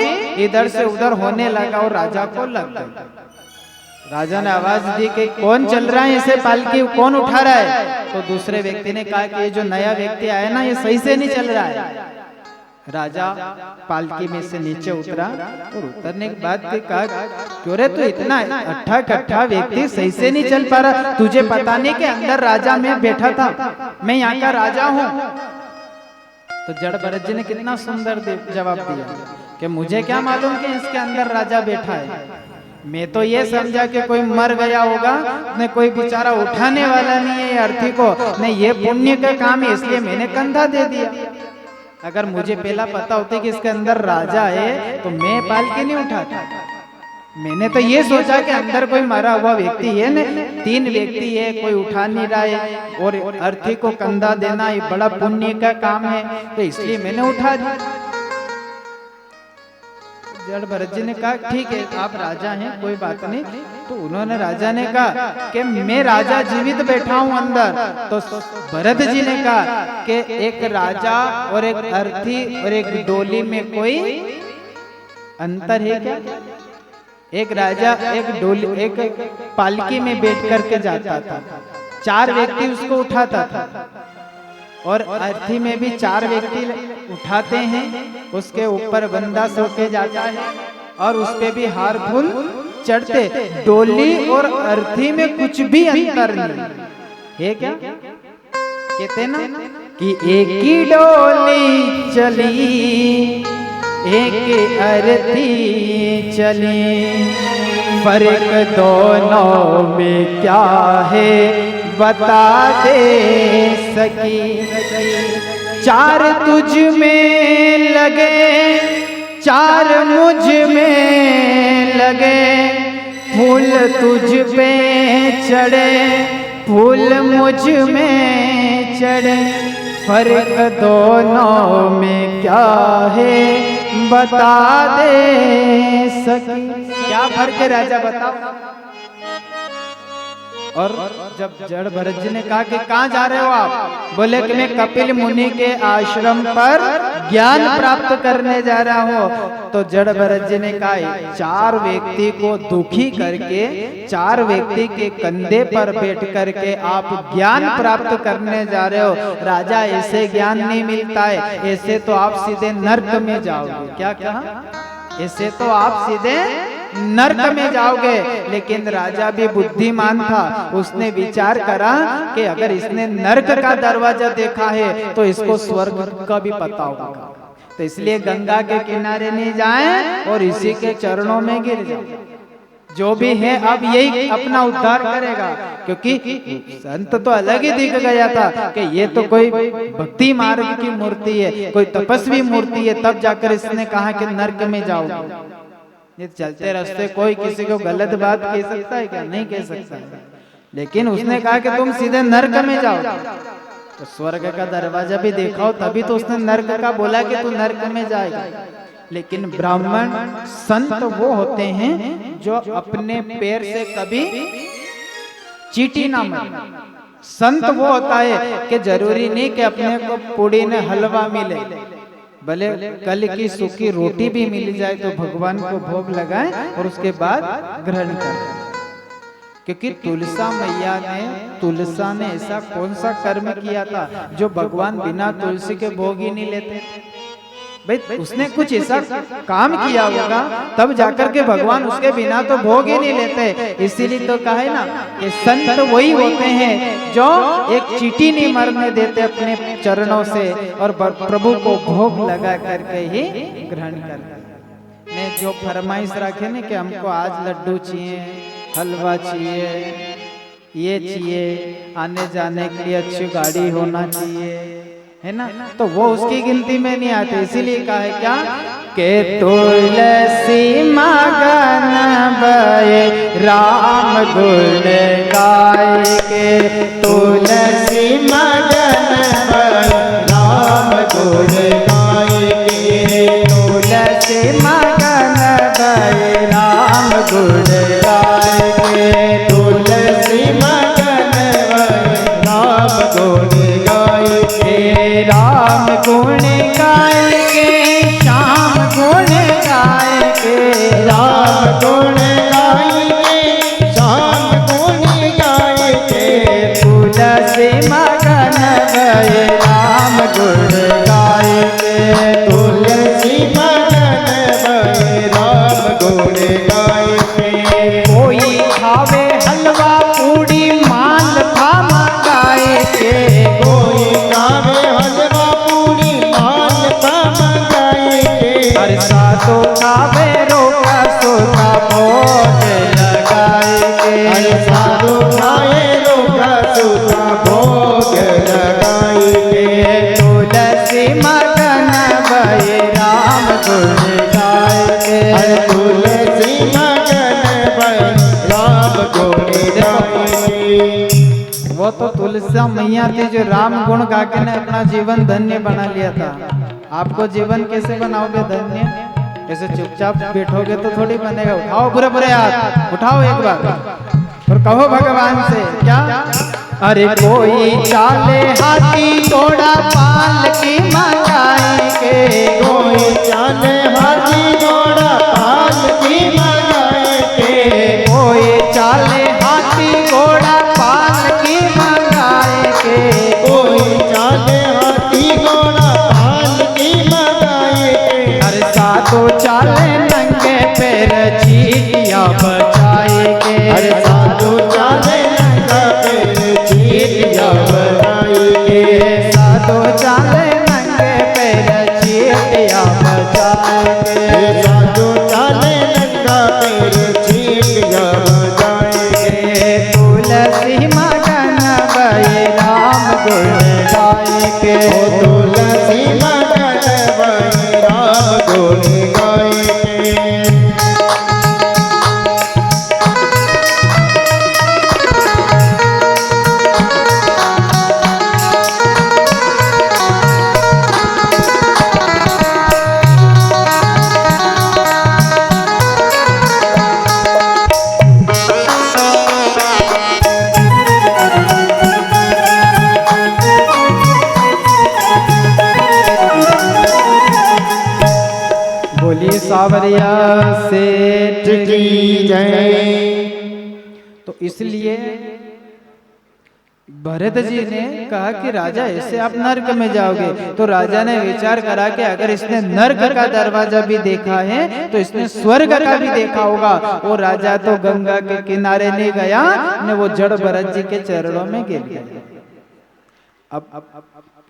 S1: इधर से उधर होने लगा और राजा को लग गई। राजा ने आवाज दी कि कौन चल रहा है इसे, पालकी कौन उठा रहा है? तो दूसरे व्यक्ति ने कहा कि ये जो नया व्यक्ति आया ना, ये सही से नहीं चल रहा है। राजा पालकी में से नीचे उतरा और उतरने के बाद कहा, क्यों रे तू इतना अट्ठा कट्ठा व्यक्ति सही से नहीं चल पा रहा? तुझे पता नहीं कि अंदर राजा में बैठा था, मैं यहाँ का राजा हूँ। तो जड़ भरत जी ने कितना सुंदर जवाब दिया कि मुझे क्या मालूम कि इसके अंदर राजा बैठा है। मैं तो ये समझा कि कोई मर गया होगा, न कोई बेचारा उठाने वाला नहीं है अर्थी को, न ये पुण्य का काम है, इसलिए मैंने कंधा दे दिया। अगर मुझे पहला पता होता कि इसके अंदर राजा है तो मैं पालकी नहीं उठाता। मैंने तो ये सोचा कि अंदर कोई मरा हुआ व्यक्ति है न, 3 व्यक्ति है, कोई उठा नहीं रहा है और अर्थी को कंधा देना ये बड़ा पुण्य का काम है, तो इसलिए मैंने उठा दिया। जड़ भरत जी ने कहा ठीक है, आप राजा हैं, कोई बात नहीं। तो उन्होंने, राजा ने कहा कि मैं राजा जीवित बैठा हूं अंदर। तो भरत जी ने कहा कि एक राजा और एक अर्थी और एक डोली में कोई अंतर है क्या? एक राजा एक डोली एक पालकी में बैठ करके जाता था, 4 व्यक्ति उसको उठाता था, और अर्थी में भी 4 व्यक्ति उठाते हैं, उसके ऊपर बंदा सो के जाता है और उस पे भी हार फूल चढ़ते। डोली और अर्थी में कुछ भी अंतर नहीं है क्या? कहते ना कि एक ही डोली चली, एक अर्थी चली, फर्क दोनों में क्या है बता दे सकी। 4 तुझ में लगे, 4 मुझ में लगे, फूल तुझ पे चढ़े, फूल मुझ में चढ़े, फर्क दोनों में क्या है बता दे सकी। क्या फर्क है राजा बताओ? और जब जड़ भरत जी ने कहा कि कहाँ जा रहे हो आप? बोले कि मैं कपिल मुनि के आश्रम पर ज्ञान प्राप्त करने जा रहा हूँ। तो जड़ भरत जी ने कहा 4 व्यक्ति को दुखी करके, 4 व्यक्ति के कंधे पर बैठ करके आप ज्ञान प्राप्त करने जा रहे हो। राजा, ऐसे ज्ञान नहीं मिलता है, ऐसे तो आप सीधे नर्क में जाओगे। क्या कहा? ऐसे तो आप सीधे नर्क में जाओगे। लेकिन राजा भी बुद्धिमान था, उसने विचार करा कि अगर इसने नर्क का दरवाजा देखा है तो इसको स्वर्ग का भी पता होगा, तो इसलिए गंगा के किनारे नहीं जाएं और इसी के चरणों में गिर जाए। जो भी है अब यही अपना उद्धार करेगा, क्योंकि संत तो अलग ही दिख गया था कि ये तो कोई भक्ति मार्ग की मूर्ति है, कोई तपस्वी मूर्ति है। तब जाकर इसने कहा कि नर्क में जाओगे। ये चलते रास्ते कोई किसी को गलत बात कह सकता है क्या? नहीं कह सकता है। लेकिन उसने कहा कि तुम सीधे नर्क में जाओ, तो स्वर्ग का दरवाजा भी देखा हो तभी तो उसने नर्क का बोला कि तू नर्क में जाएगा। लेकिन ब्राह्मण संत वो होते हैं जो अपने पैर से कभी चीटी ना मरे। संत वो होता है कि जरूरी नहीं कि अपने को पूड़ी ने हलवा मिले, भले कल की सूखी रोटी भी मिल जाए तो भगवान को भोग लगाए और उसके बाद ग्रहण करें। क्योंकि तुलसा ने ऐसा कौन सा कर्म किया था जो भगवान बिना तुलसी के भोग ही नहीं लेते। भाई उसने कुछ ऐसा काम किया होगा तब जाकर के भगवान उसके बिना तो भोग ही नहीं लेते। इसीलिए तो कहा है ना कि संत वही होते हैं जो एक चींटी नहीं मरने देते अपने चरणों से और प्रभु को भोग लगा करके ही ग्रहण करते। ने जो फरमाइश रखे ना कि हमको आज लड्डू चाहिए, हलवा चाहिए, ये चाहिए, आने जाने के लिए अच्छी गाड़ी होना चाहिए, है ना, तो वो उसकी गिनती में नहीं आते। इसीलिए कहा है क्या के तुलसी मगन भये राम गुण गाय के, तुलसी मगन भये राम गुण गाय के, तुलसी मगन भये राम गुण गाय के, तुलसी मगन भये राम गुण गाय के, राम गुण गाय के, श्याम गुण गाय के, राम गुण गाय के, श्याम गुण गाय के, तुलसी मगन भये राम गुण गाय के, तुलसी मगन भये राम गुण गाय के। कोई खावे हलवा पूड़ी माल था मंगाए के, कोई खावे हलवा पूड़ी माल था मंगाए के, हर साधु खावे रोका सोता भोग लगाए के, हर साधु खाए रोका सोता भोग लगाए के, तुलसी मगन भये राम गुण गाय के, तुलसी मगन भये राम गुण गाय के। वो तो तुलसी मैया थी जो राम गुण गा के ने अपना जीवन धन्य बना लिया था। आपको जीवन कैसे बनाओगे धन्य? ऐसे चुपचाप बैठोगे तो थोड़ी बनेगा। उठाओ बुरे बुरे हाथ, उठाओ एक बार और कहो भगवान से क्या, अरे कोई चाले हाथी घोड़ा पालकी मंगाए के, कोई चाले हाथी घोड़ा पालकी मंगाए के, कोई चाले हाथी घोड़ा पालकी मंगाए के, कोई चाले हाथी घोड़ा पालकी मंगाए के, हर साधु चाले नंगे पैर चीटियां बचाए के, हर साधु चाले नंगे पैर चीटियां बचाए के, साधु चाले नंगे पैर चीटियां बचाए के, साधु चाले नंगा पैर चीटियां बचाए के, तुलसी मगन भये राम गुण गाय के, तुलसी मगन भये राम गुण गाय के। बोलिए सावरिया सेठ की जय। तो इसलिए भरत जी ने कहा कि राजा ऐसे आप नर्क में जाओगे, तो राजा ने विचार करा कि अगर इसने नर्क का दरवाजा भी देखा है तो इसने स्वर्ग का भी देखा होगा। वो राजा तो गंगा के किनारे नहीं गया, ने वो जड़ भरत जी के चरणों में गिर गया। अब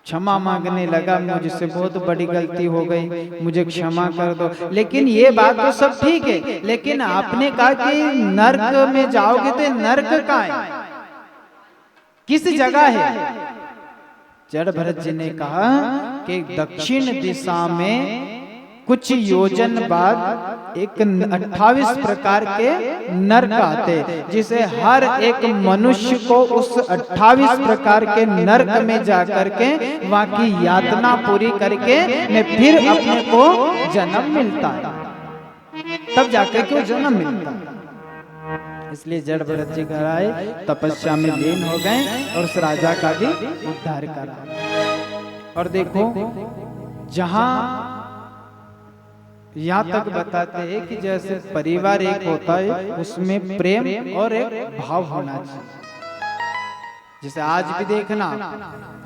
S1: क्षमा मांगने लगा, मुझसे बहुत बड़ी गलती हो गई, मुझे क्षमा कर दो। लेकिन ये बात तो सब ठीक है, लेकिन आपने कहा कि नर्क में जाओगे तो नर्क कहाँ है, किस जगह है? जड़ भरत जी ने कहा कि दक्षिण दिशा में कुछ योजन बाद एक 28 प्रकार के नर्क आते, जिसे हर एक मनुष्य को उस 28 प्रकार के नर्क में जाकर के वहां की यातना पूरी करके ने फिर अपने को जन्म मिलता है, तब जाकर के वो जन्म मिलता है। इसलिए जड़ भरत जी घर आए, तपस्या में लीन हो गए और उस राजा का भी उद्धार करा। और देखो जहां यहाँ तक बताते हैं कि जैसे परिवार एक होता है उसमें प्रेम और एक भाव होना चाहिए। जैसे आज भी देखना,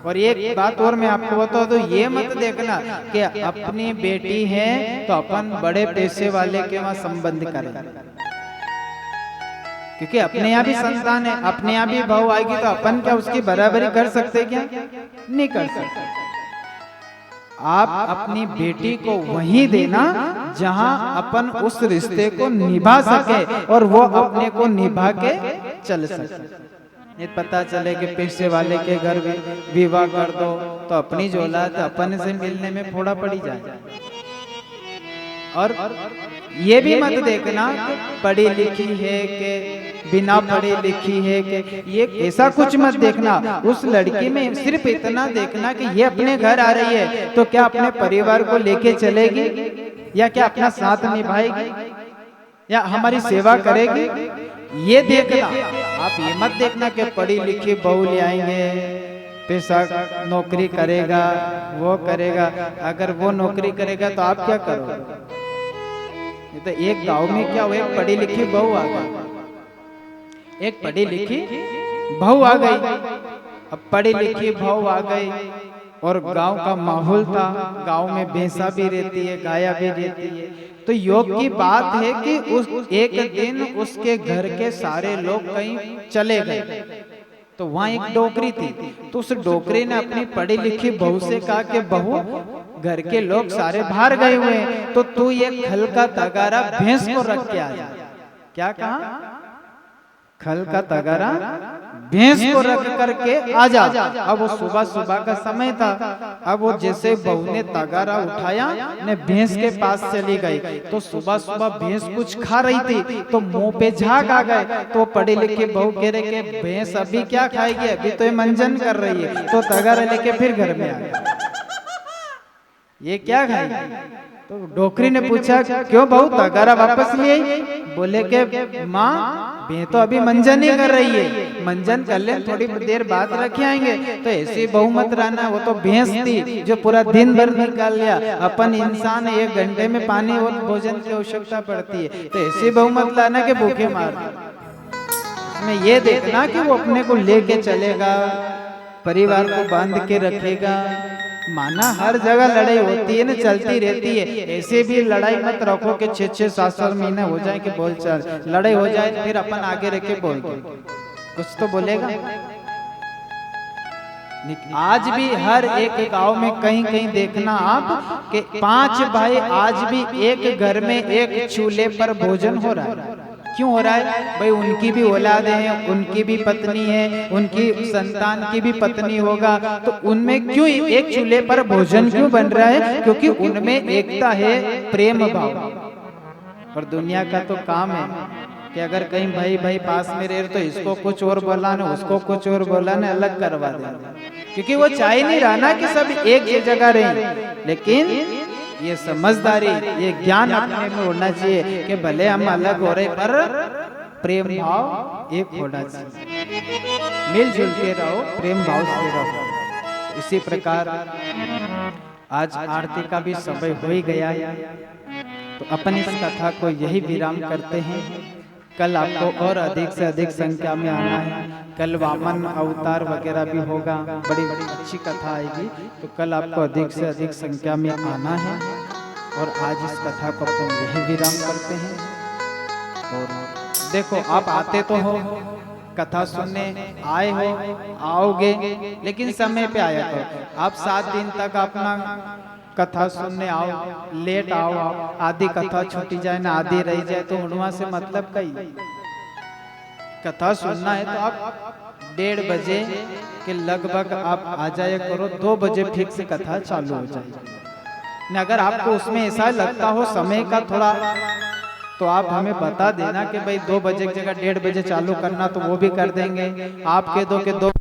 S1: और एक बात और मैं आपको बताऊं तो ये मत देखना कि अपनी बेटी है तो अपन बड़े पैसे वाले के वहां संबंध करें, क्योंकि अपने यहाँ भी संतान है, अपने यहाँ भी बहू आएगी तो अपन क्या उसकी बराबरी कर सकते क्या? नहीं कर सकते। आप अपनी बेटी को वहीं देना जहां अपन उस रिश्ते को निभा सके और वो अपने को निभा के चल सके। ये पता चले कि पैसे वाले के घर विवाह कर दो तो अपनी जो औलाद अपन से मिलने में फोड़ा पड़ी जाए। और ये भी मत देखना कि पढ़ी लिखी है कि बिना पढ़ी लिखी है कि ये ऐसा कुछ मत देखना। उस लड़की में सिर्फ इतना देखना कि ये अपने घर आ रही है तो क्या अपने परिवार को लेके चलेगी या क्या अपना साथ निभाएगी या हमारी सेवा करेगी, ये देखना। आप ये मत देखना कि पढ़ी लिखी बहू ले आएंगे, पैसा नौकरी करेगा, वो करेगा। अगर वो नौकरी करेगा तो आप क्या करोगे? ये तो एक गांव में क्या हुआ, एक पढ़ी लिखी बहू आ गई, एक पढ़ी लिखी बहू आ गई। अब पढ़ी लिखी बहू आ गई और गांव का माहौल था, गांव में भैंसा भी रहती है, गाया भी रहती है। तो योग की बात है कि उस एक दिन उसके घर के सारे लोग कहीं चले गए, तो वहां एक डोकरी थी। तो उस डोकरी ने अपनी पढ़ी लिखी बहू से कहा कि बहू, घर के लोग सारे बाहर गए हुए हैं तो तू ये खल का तगारा भैंस को रख के आ जा। क्या कहा? खल का तगारा भैंस को रख करके आ जा। अब वो सुबह सुबह का समय था। अब वो जैसे बहू ने तगारा उठाया ने भैंस के पास चली गई, तो सुबह सुबह भैंस कुछ खा रही थी तो मुंह पे झाग आ गए। तो पढ़े लिखे बहू कह रहे कि भैंस अभी क्या खाएगी, अभी तो ये मंजन कर रही है। तो तगारा लेके फिर घर में आ गया, ये क्या खाएगी? तो डोकरी ने पूछा क्यों बहू तगारा वापस ले आई? बोले के माँ भैंस तो अभी मंजन ही कर रही है, मंजन कर ले थोड़ी देर बाद रखे आएंगे। तो ऐसी बहू मत रहना, वो तो भैंस थी जो पूरा दिन भर निकाल लिया। अपन इंसान 1 घंटे में पानी और भोजन की आवश्यकता पड़ती है, तो ऐसी बहू मत लाना के भूखे मार। इसमें ये देखना कि वो अपने को लेके चलेगा, परिवार को बांध के रखेगा। माना हर जगह लड़ाई होती है ना, चलती रहती है, ऐसे भी लड़ाई मत रखो कि 6-6 7-7 महीने हो जाए कि बोलचाल लड़ाई हो जाए फिर अपन आगे रख के बोल दो, कुछ तो बोलेगा। आज भी हर एक गांव में कहीं कहीं देखना आप कि 5 भाई आज भी एक घर में एक चूल्हे पर भोजन हो रहा है। क्यों हो रहा है भाई? उनकी भी औलादे हैं, उनकी भी पत्नी है, उनकी संतान की भी पत्नी होगा, तो उनमें क्यों एक चूल्हे पर भोजन क्यों बन रहा है? क्योंकि उनमें एकता है, प्रेम भाव। और दुनिया का तो काम है कि अगर कहीं भाई भाई पास में रहे तो इसको कुछ और बोला ना, उसको कुछ और बोला ना, अलग करवा देना। क्योंकि वो चाह नहीं रहा ना कि सब एक जगह रहे, लेकिन ये समझदारी, ये ज्ञान अपने में होना चाहिए कि भले हम अलग हो रहे पर प्रेम भाव एक होना चाहिए, मिलजुल के रहो, प्रेम भाव से रहो। इसी प्रकार आज आरती का भी समय हो ही गया है, तो अपन इस कथा को यही विराम करते हैं। कल आपको और अधिक से अधिक संख्या में आना है। कल वामन अवतार वगैरह भी होगा, बड़ी बड़ी अच्छी कथा आएगी, तो कल आपको अधिक से अधिक संख्या में आना है। और आज इस कथा को अपन यही विराम करते हैं। और देखो आप आते तो हो, कथा सुनने आए हो, आओगे, लेकिन समय पे आया करो। आप 7 दिन तक अपना कथा सुनने आओ, लेट आओ, आधी कथा छूटी जाए ना, आधी रह जाए तो उनवा से मतलब कई। कथा सुनना है तो आप 1:30 बजे के लगभग आप आ जाए करो, 2 बजे फिक्स कथा चालू हो जाए। अगर आपको उसमें ऐसा लगता हो समय का थोड़ा, तो आप हमें बता देना कि भाई 2 बजे की जगह 1:30 बजे चालू करना, तो वो भी कर देंगे। आप कह दो कि 2